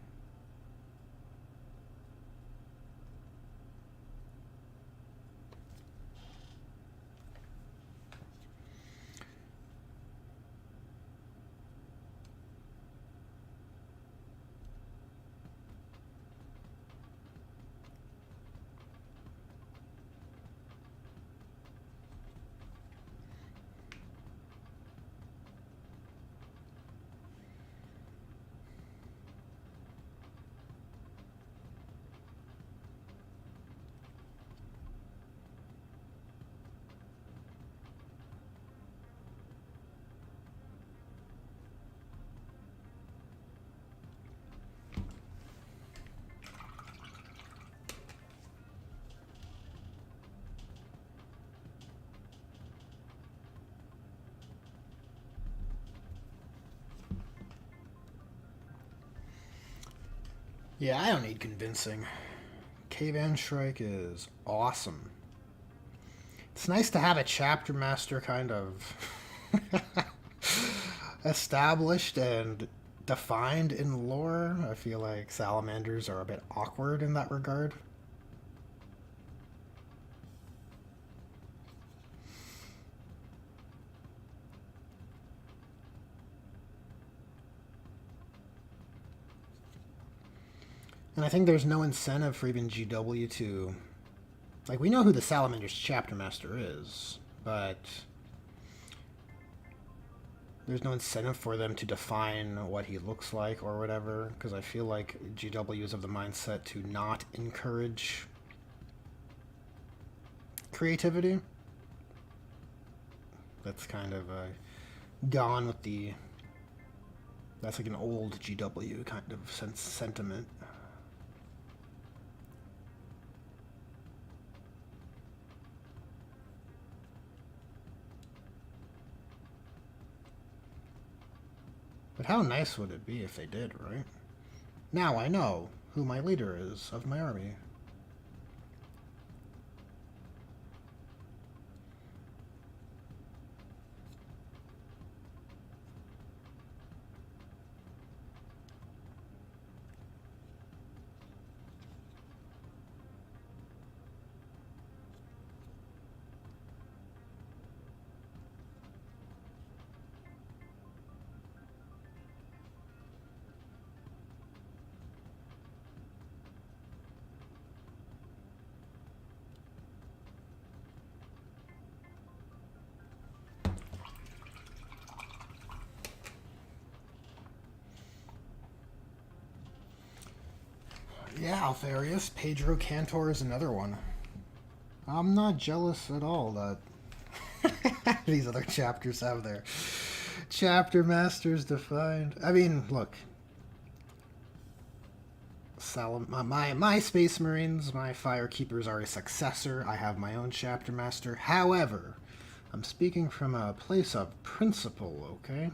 Yeah, I don't need convincing. Kavan Shrike is awesome. It's nice to have a chapter master kind of established and defined in lore. I feel like salamanders are a bit awkward in that regard. And I think there's no incentive for even GW to... Like, we know who the Salamander's chapter master is, but there's no incentive for them to define what he looks like or whatever, because I feel like GW is of the mindset to not encourage creativity. That's kind of gone with the... That's like an old GW kind of sentiment. But how nice would it be if they did, right? Now I know who my leader is of my army. Yeah, Altharius. Pedro Cantor is another one. I'm not jealous at all that these other chapters have their chapter masters defined. I mean, look. My Space Marines, my Firekeepers are a successor. I have my own chapter master. However, I'm speaking from a place of principle, okay?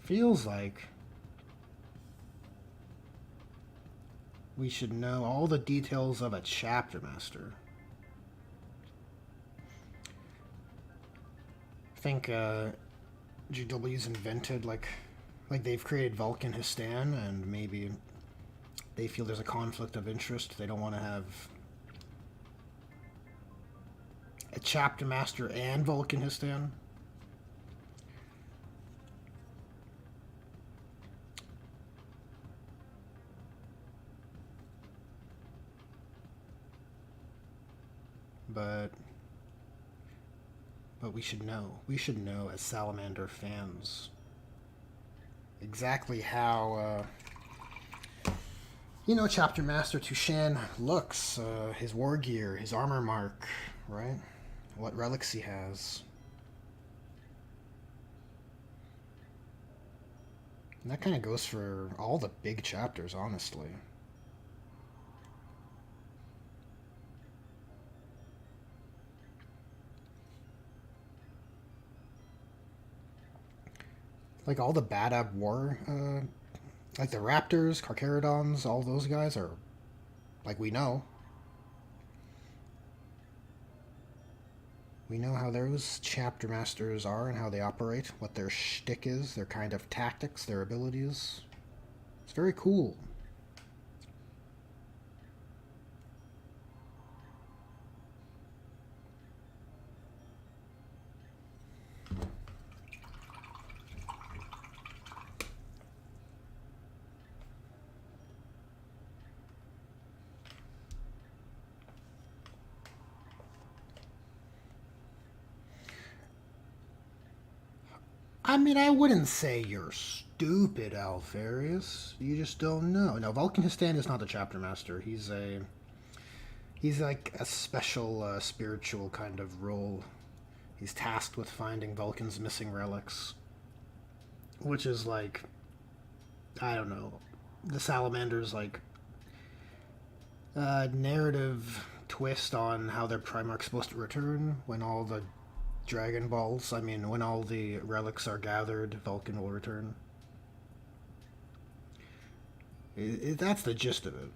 Feels like we should know all the details of a chapter master. I think GW's invented like Like, they've created Vulcan Histan, and maybe they feel there's a conflict of interest. They don't want to have a Chapter Master and Vulcan Histan. But we should know. We should know as Salamander fans exactly how, you know, Chapter Master Tushan looks, his war gear, his armor mark, right? What relics he has. And that kind of goes for all the big chapters, honestly. Like all the Badab War, like the Raptors, Carcharodons, all those guys are, like, we know. We know how those chapter masters are and how they operate, what their shtick is, their kind of tactics, their abilities. It's very cool. I mean, I wouldn't say you're stupid, Alpharius. You just don't know. No, Vulcan Histan is not the chapter master. He's like a special spiritual kind of role. He's tasked with finding Vulcan's missing relics, which is like, I don't know, the Salamander's like narrative twist on how their Primarch's supposed to return when all the Dragon Balls, I mean, when all the relics are gathered, Vulcan will return. That's the gist of it.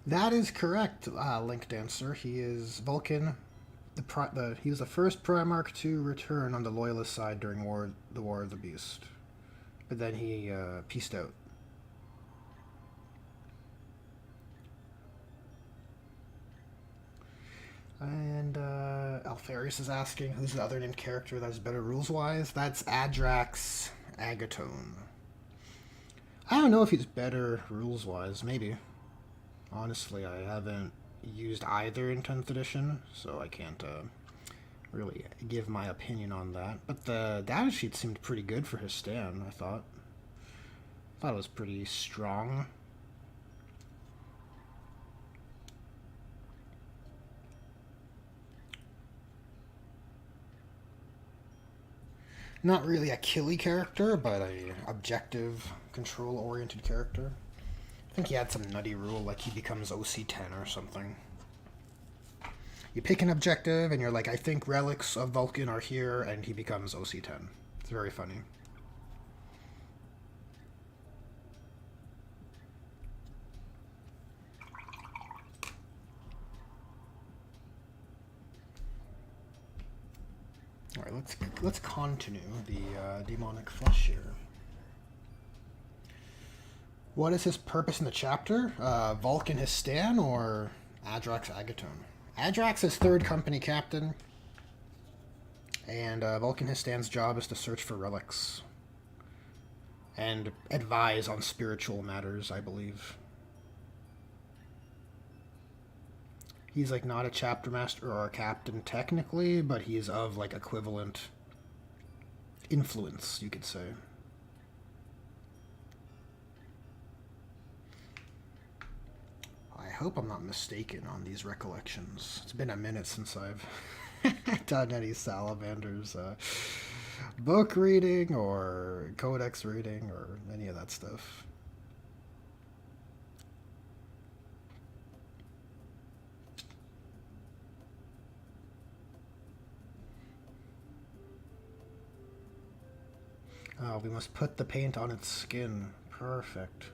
That is correct, Link Dancer. He is Vulcan. He was the first Primarch to return on the Loyalist side during the War of the Beast, but then he peaced out. And Alpharius is asking who's the other named character that's better rules-wise. That's Adrax Agatone. I don't know if he's better rules-wise. Maybe. Honestly, I haven't used either in 10th edition, so I can't really give my opinion on that. But the data sheet seemed pretty good for his stand, I thought. I thought it was pretty strong. Not really a killy character, but a objective, control-oriented character. I think he had some nutty rule, like he becomes OC10 or something. You pick an objective, and you're like, I think relics of Vulcan are here, and he becomes OC10. It's very funny. All right, let's continue the demonic flesh here. What is his purpose in the chapter? Vulcan Histan or Adrax Agatone? Adrax is third company captain. And Vulcan Histan's job is to search for relics and advise on spiritual matters, I believe. He's like not a chapter master or a captain technically, but he's of like equivalent influence, you could say. I hope I'm not mistaken on these recollections. It's been a minute since I've done any Salamanders book reading or codex reading or any of that stuff. Oh, we must put the paint on its skin. Perfect.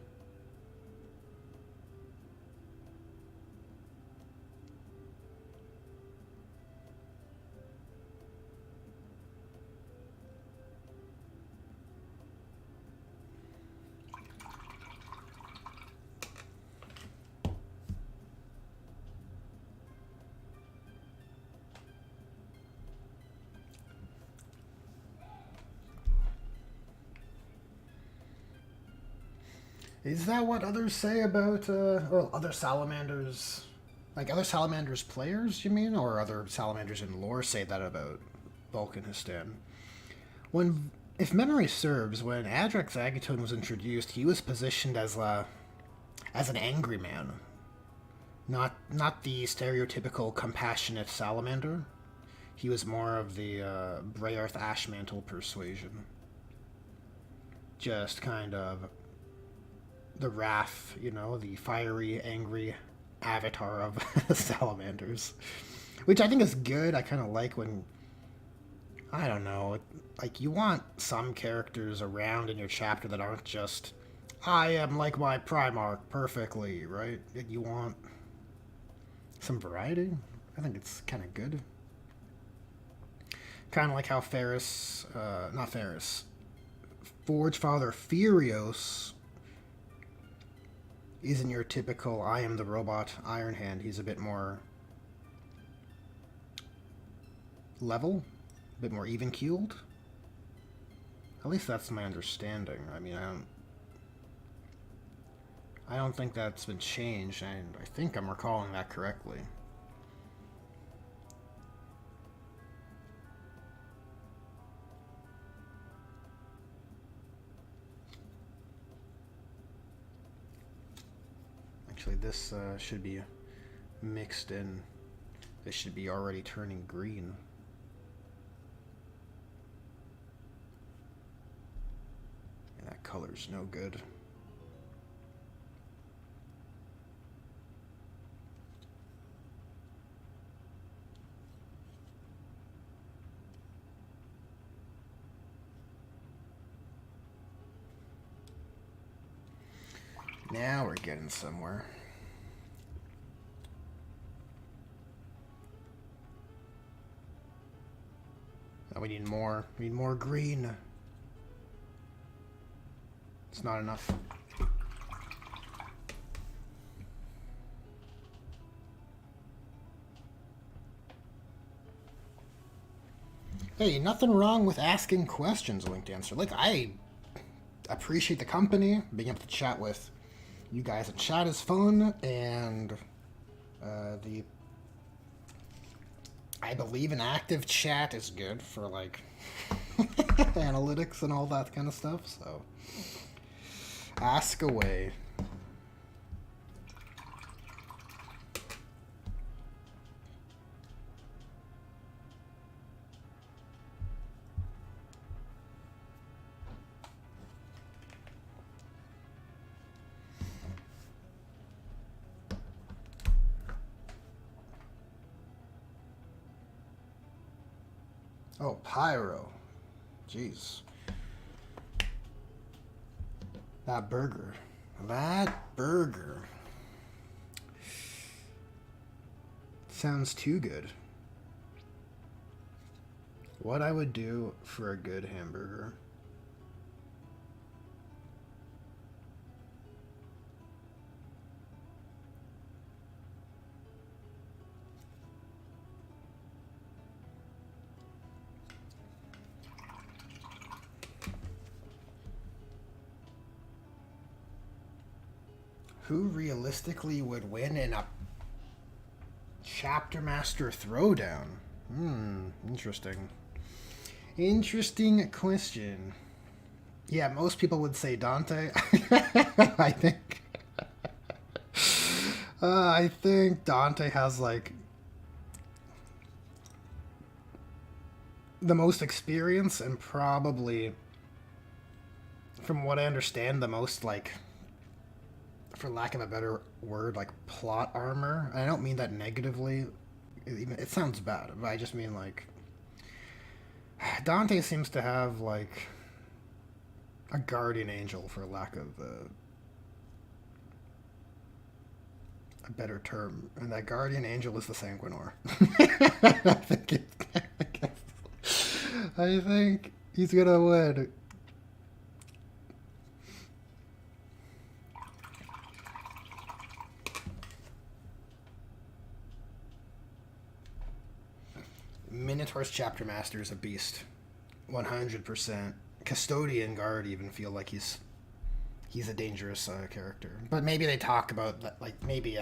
Is that what others say about, or other salamanders? Like, other salamanders players, you mean? Or other salamanders in lore say that about Vulcan Histan? If memory serves, when Adrex Agatone was introduced, he was positioned as an angry man. Not the stereotypical compassionate salamander. He was more of the Brayarth Ashmantle persuasion. Just kind of the wrath, the fiery, angry avatar of salamanders. Which I think is good. I kind of like when, I don't know, like you want some characters around in your chapter that aren't just, I am like my Primarch perfectly, right? You want some variety. I think it's kind of good. Kind of like how Forge Father Furios isn't your typical I am the robot Iron Hand. He's a bit more level, a bit more even keeled. At least that's my understanding. I mean, I don't think that's been changed, and I think I'm recalling that correctly. Actually, this should be mixed in. This should be already turning green. And that color's no good. Now we're getting somewhere. Now we need more. We need more green. It's not enough. Hey, nothing wrong with asking questions, Linked Answer. Like, I appreciate the company, being able to chat with you guys in chat is fun, and I believe an active chat is good for, like, analytics and all that kind of stuff, so ask away. Oh, Pyro. Jeez. That burger. That burger. Sounds too good. What I would do for a good hamburger. Who realistically would win in a Chapter Master throwdown? Interesting. Interesting question. Yeah, most people would say Dante. I think. I think Dante has like the most experience and probably, from what I understand, the most like, for lack of a better word, like plot armor. I don't mean that negatively. It sounds bad, but I just mean like Dante seems to have like a guardian angel, for lack of a better term, and that guardian angel is the Sanguinor. I think he's gonna win. Minotaur's Chapter Master is a beast. 100%. Custodian Guard even feel like he's a dangerous character. But maybe they talk about that, like, maybe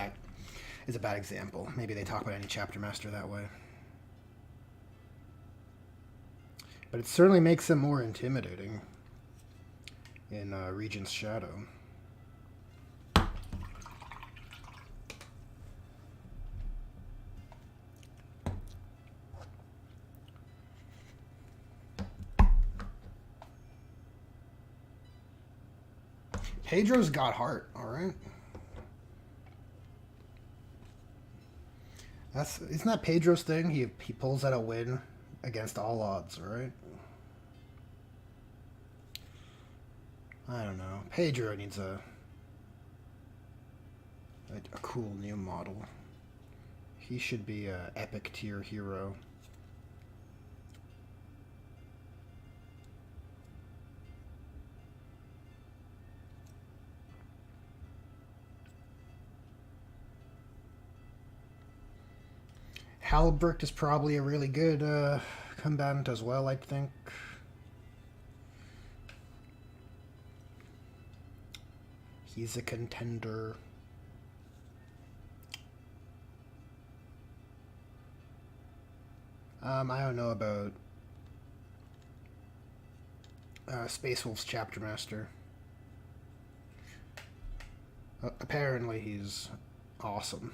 is a bad example. Maybe they talk about any Chapter Master that way. But it certainly makes him more intimidating in Regent's Shadow. Pedro's got heart, alright? Isn't that Pedro's thing? He pulls out a win against all odds, right? I don't know. Pedro needs a cool new model. He should be a epic tier hero. Halbert is probably a really good combatant as well, I think. He's a contender. I don't know about Space Wolf's Chapter Master. Apparently he's awesome.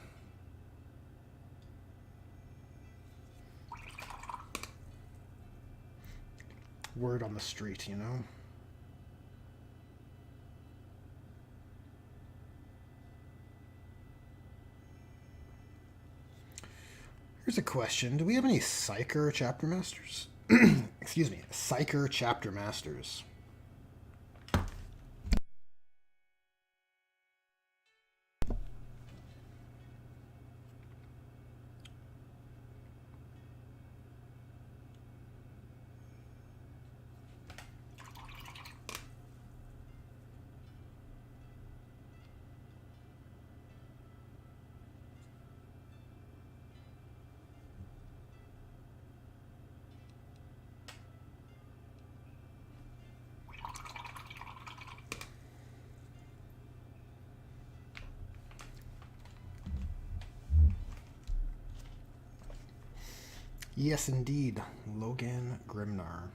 Word on the street, you know? Here's a question. Do we have any Psyker Chapter Masters? Excuse me. Psyker Chapter Masters. Yes, indeed. Logan Grimnar.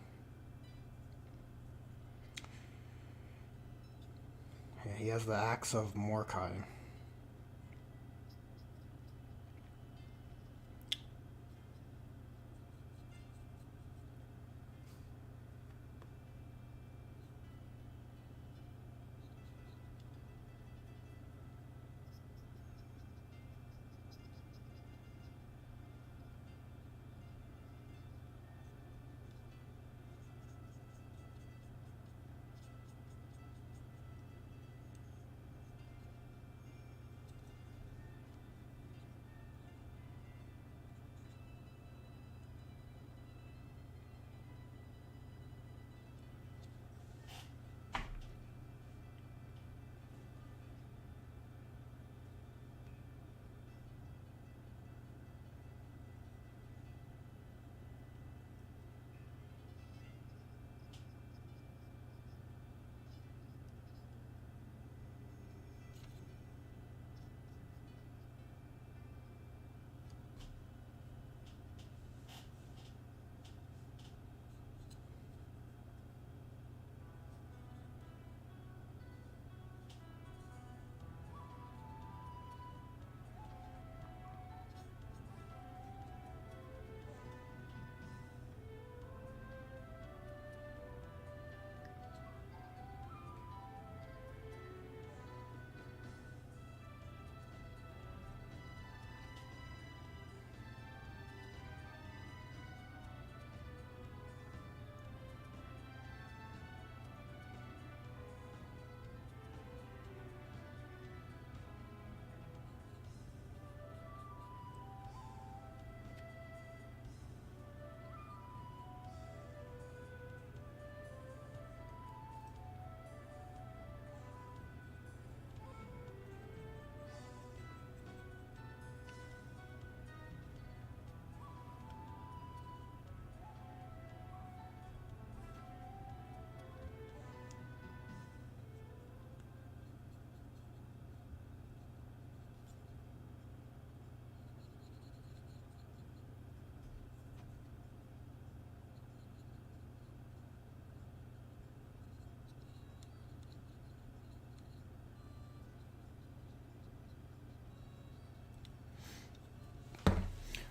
Yeah, he has the Axe of Morkai.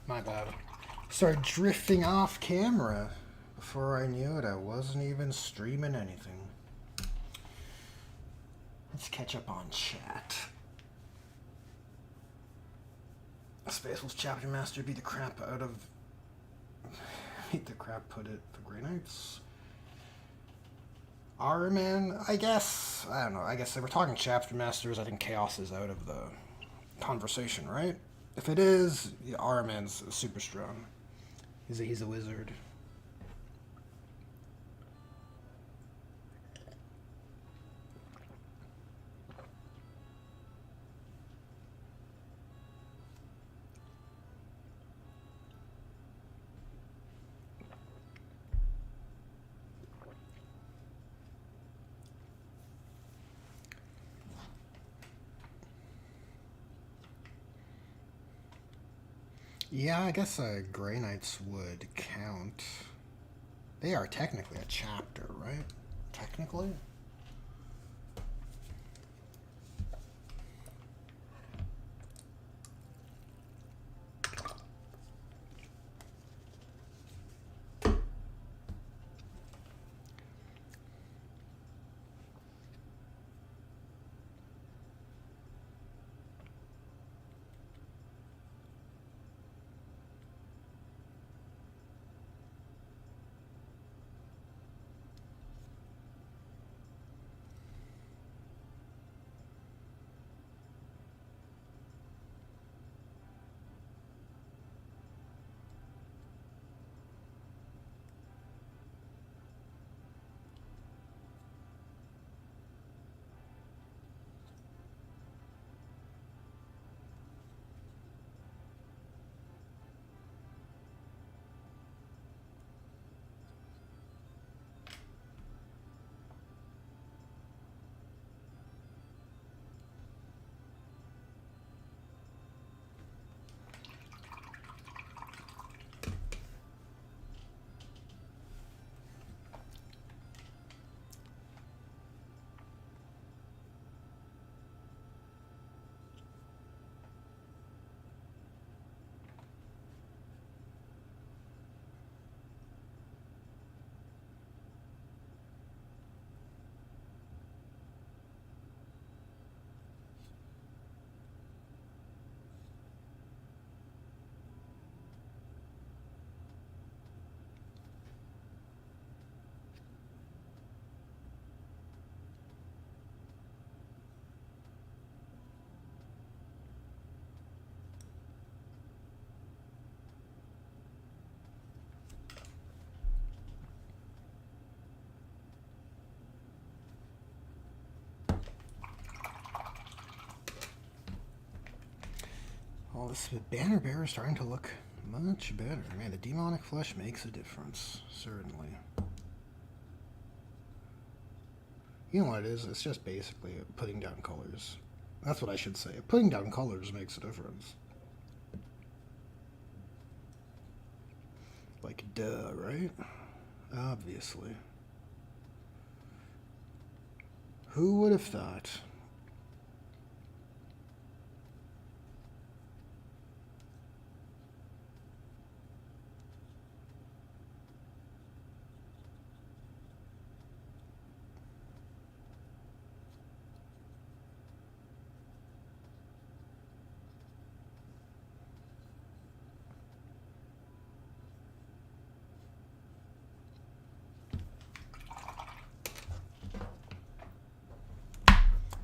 My bad. Started drifting off camera. Before I knew it, I wasn't even streaming anything. Let's catch up on chat. Space Wolf Chapter Master beat the crap out of... beat the crap put it for Grey Knights. Ahriman, I guess. I don't know. I guess if we're talking Chapter Masters, I think Chaos is out of the conversation, right? If it is, yeah, Ahriman's super strong. He's a wizard. Yeah, I guess Grey Knights would count. They are technically a chapter, right? Technically? Well, this Banner Bear is starting to look much better. Man, the demonic flesh makes a difference, certainly. You know what it is? It's just basically putting down colors. That's what I should say. Putting down colors makes a difference. Like, duh, right? Obviously. Who would have thought?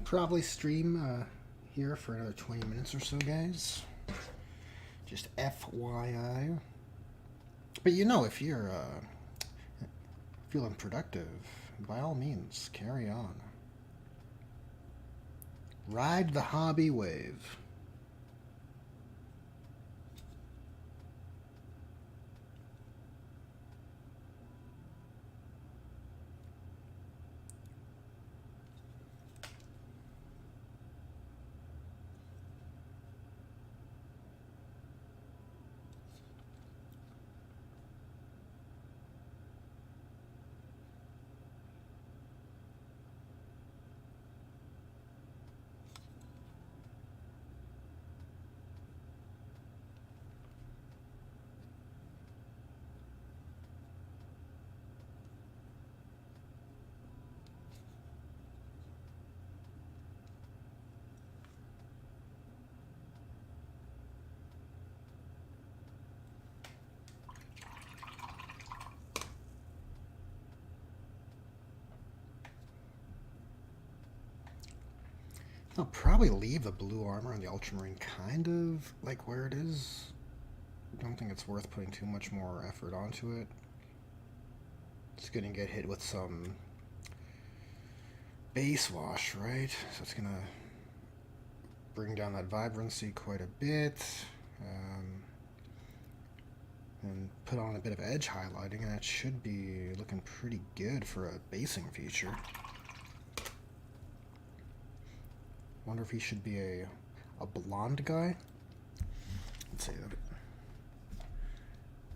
Probably stream here for another 20 minutes or so, guys. Just FYI. But you know, if you're feeling productive, by all means, carry on. Ride the hobby wave. I'll probably leave the blue armor and the ultramarine kind of like where it is. I don't think it's worth putting too much more effort onto it. It's gonna get hit with some base wash, right? So it's gonna bring down that vibrancy quite a bit. And put on a bit of edge highlighting, and that should be looking pretty good for a basing feature. Wonder if he should be a blonde guy. Let's see.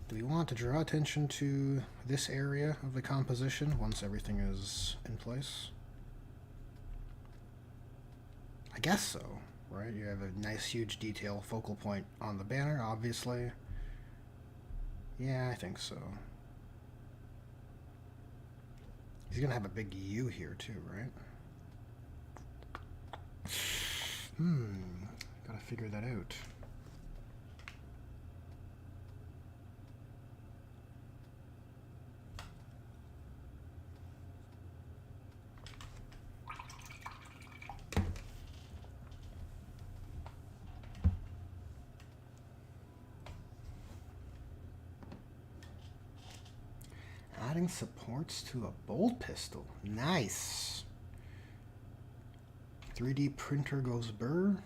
Do we want to draw attention to this area of the composition once everything is in place? I guess so, right? You have a nice huge detail focal point on the banner, obviously. Yeah, I think so. He's gonna have a big U here too, right? Gotta figure that out. Adding supports to a bolt pistol. Nice. 3D printer goes burr.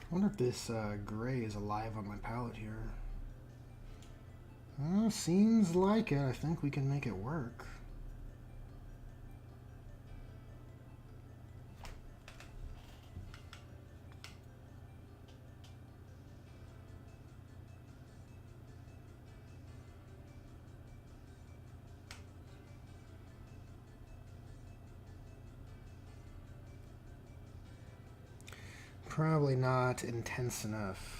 I wonder if this gray is alive on my palette here. Seems like it. I think we can make it work. Probably not intense enough.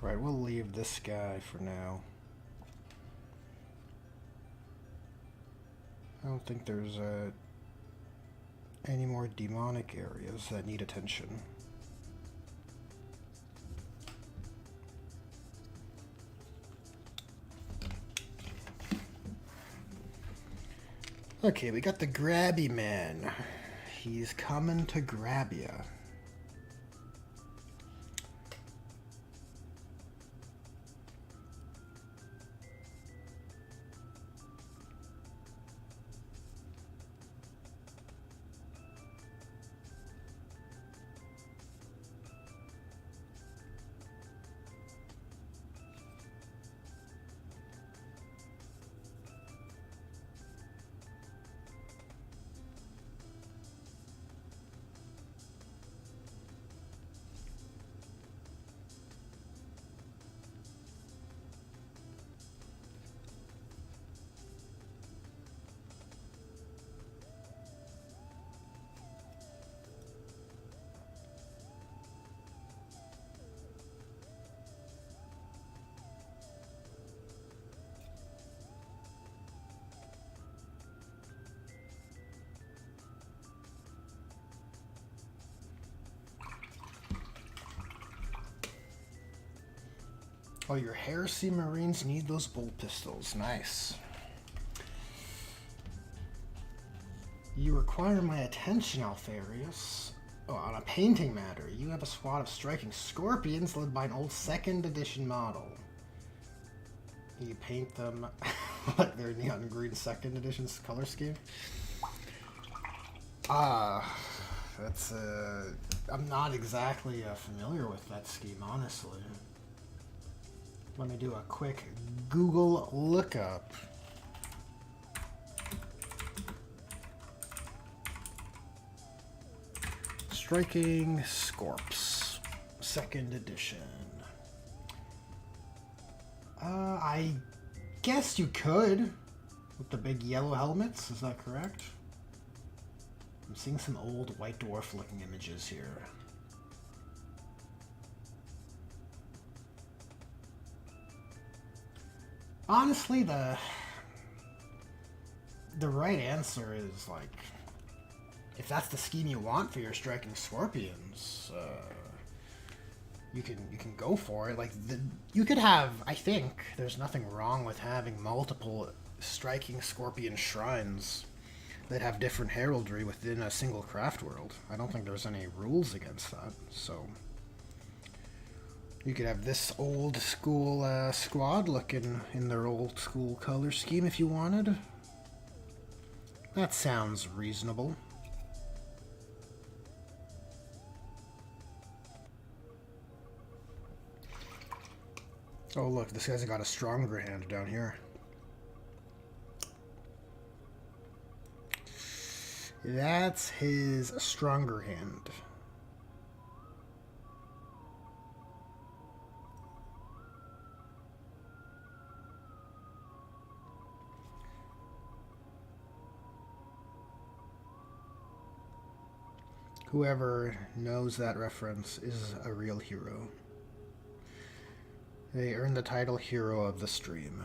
Right, we'll leave this guy for now. I don't think there's any more demonic areas that need attention. Okay, we got the Grabby Man. He's coming to grab ya. Oh, your Heresy Marines need those bolt pistols. Nice. You require my attention, Alfarius. Oh, on a painting matter, you have a squad of striking scorpions led by an old 2nd edition model. You paint them like their neon green second edition's color scheme. That's I'm not exactly familiar with that scheme, honestly. Let me do a quick Google lookup. Striking Scorps, second edition. I guess you could with the big yellow helmets. Is that correct? I'm seeing some old White Dwarf looking images here. Honestly, the right answer is, like, if that's the scheme you want for your Striking Scorpions, you can go for it. Like, you could have, I think there's nothing wrong with having multiple Striking Scorpion shrines that have different heraldry within a single craft world. I don't think there's any rules against that, so you could have this old school squad looking in their old school color scheme if you wanted. That sounds reasonable. Oh look, this guy's got a stronger hand down here. That's his stronger hand. Whoever knows that reference is a real hero. They earned the title Hero of the Stream.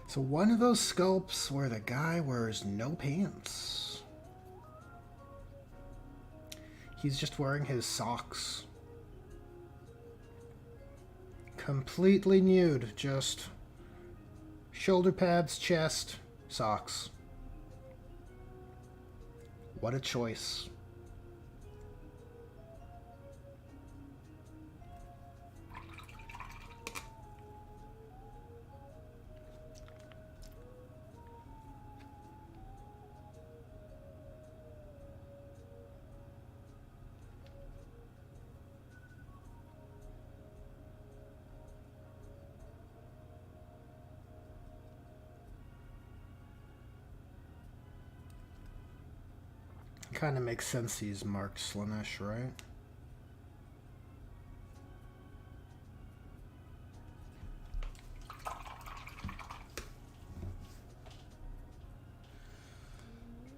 So one of those sculpts where the guy wears no pants. He's just wearing his socks. Completely nude, just shoulder pads, chest, socks. What a choice. Kind of makes sense he's Mark Slaanesh, right?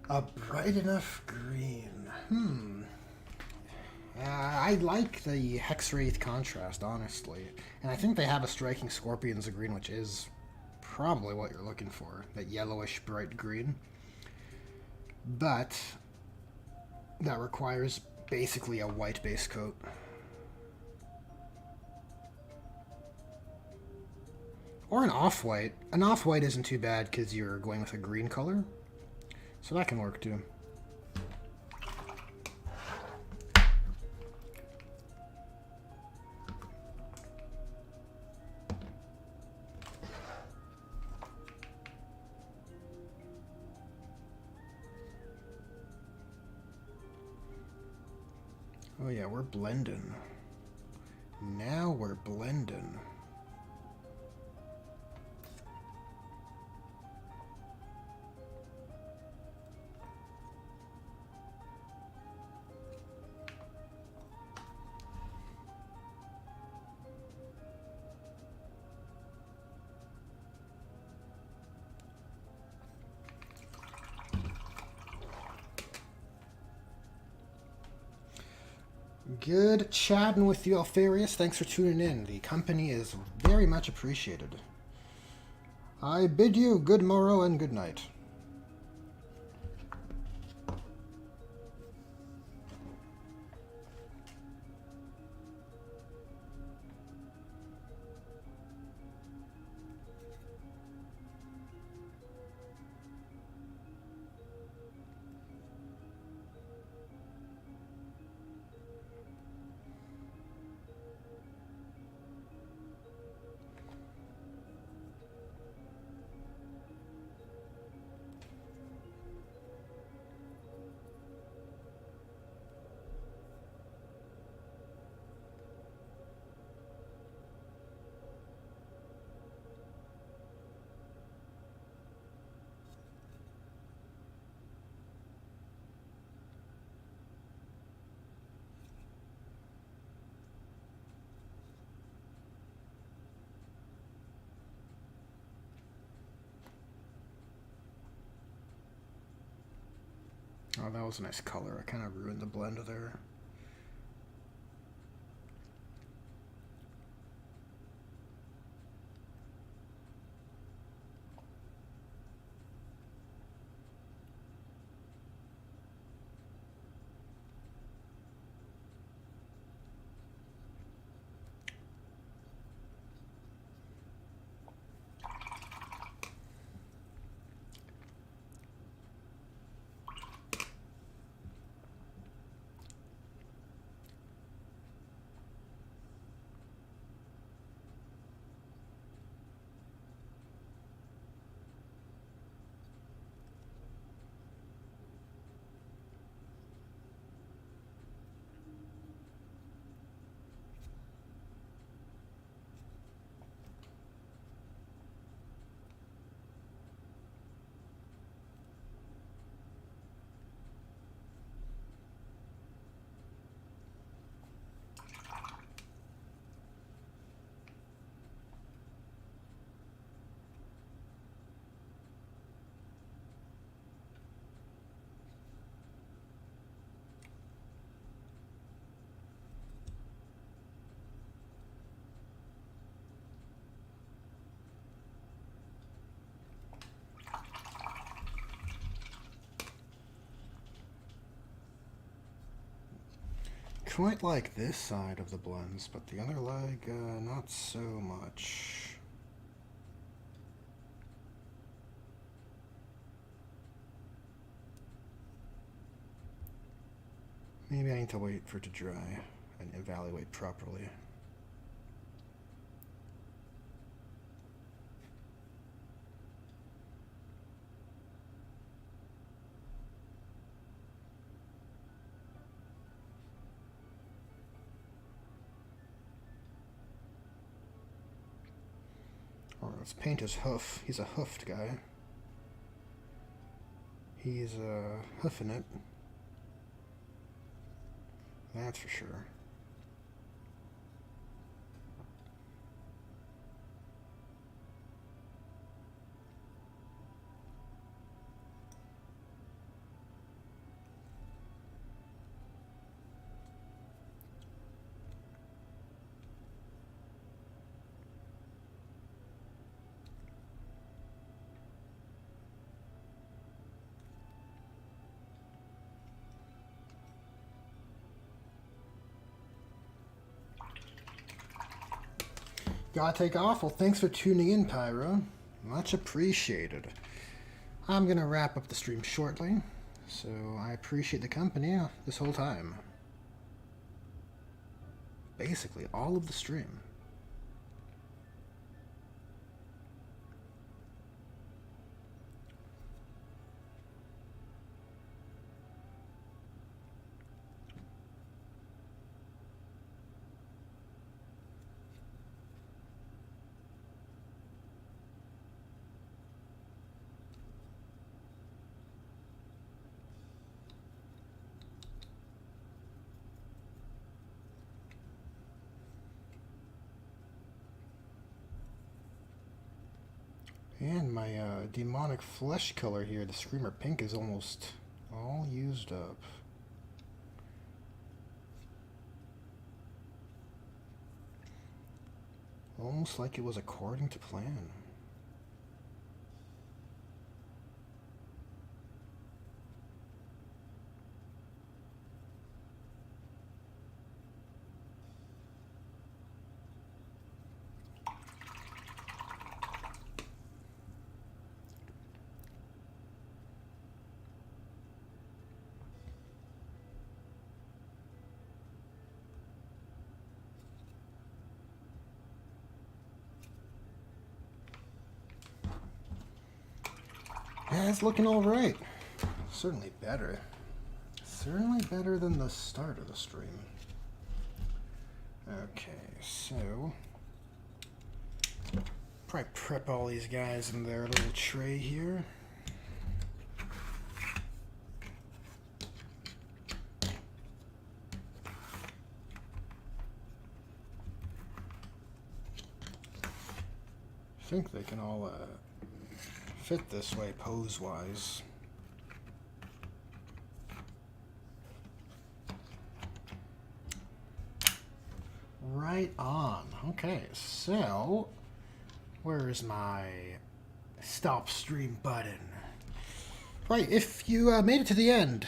A bright enough green. I like the Hexwraith contrast, honestly. And I think they have a Striking Scorpions green, which is probably what you're looking for. That yellowish bright green. But that requires basically a white base coat. Or an off-white. An off-white isn't too bad because you're going with a green color. So that can work too. Oh yeah, we're blending. Now we're blending. Good chatting with you, Alfarius. Thanks for tuning in. The company is very much appreciated. I bid you good morrow and good night. Oh, that was a nice color. I kind of ruined the blend there. Quite like this side of the blends, but the other leg, not so much. Maybe I need to wait for it to dry and evaluate properly. Or let's paint his hoof. He's a hoofed guy. He's hoofing it. That's for sure. Gotta take off. Well, thanks for tuning in, Pyro. Much appreciated. I'm gonna wrap up the stream shortly, so I appreciate the company this whole time. Basically, all of the stream. And my demonic flesh color here, the Screamer Pink, is almost all used up. Almost like it was according to plan. Yeah, it's looking all right. Certainly better. Certainly better than the start of the stream. Okay, so probably prep all these guys in their little tray here. I think they can all fit this way pose-wise. Right on. Okay, so where is my stop stream button? Right, if you made it to the end,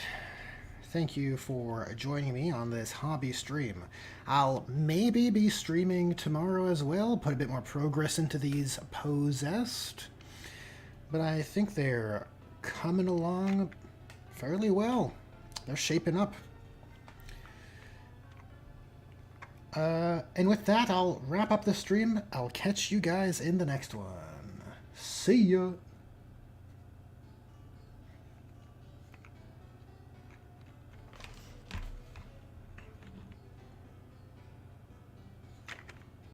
thank you for joining me on this hobby stream. I'll maybe be streaming tomorrow as well, put a bit more progress into these Possessed, but I think they're coming along fairly well. They're shaping up. And with that, I'll wrap up the stream. I'll catch you guys in the next one. See ya!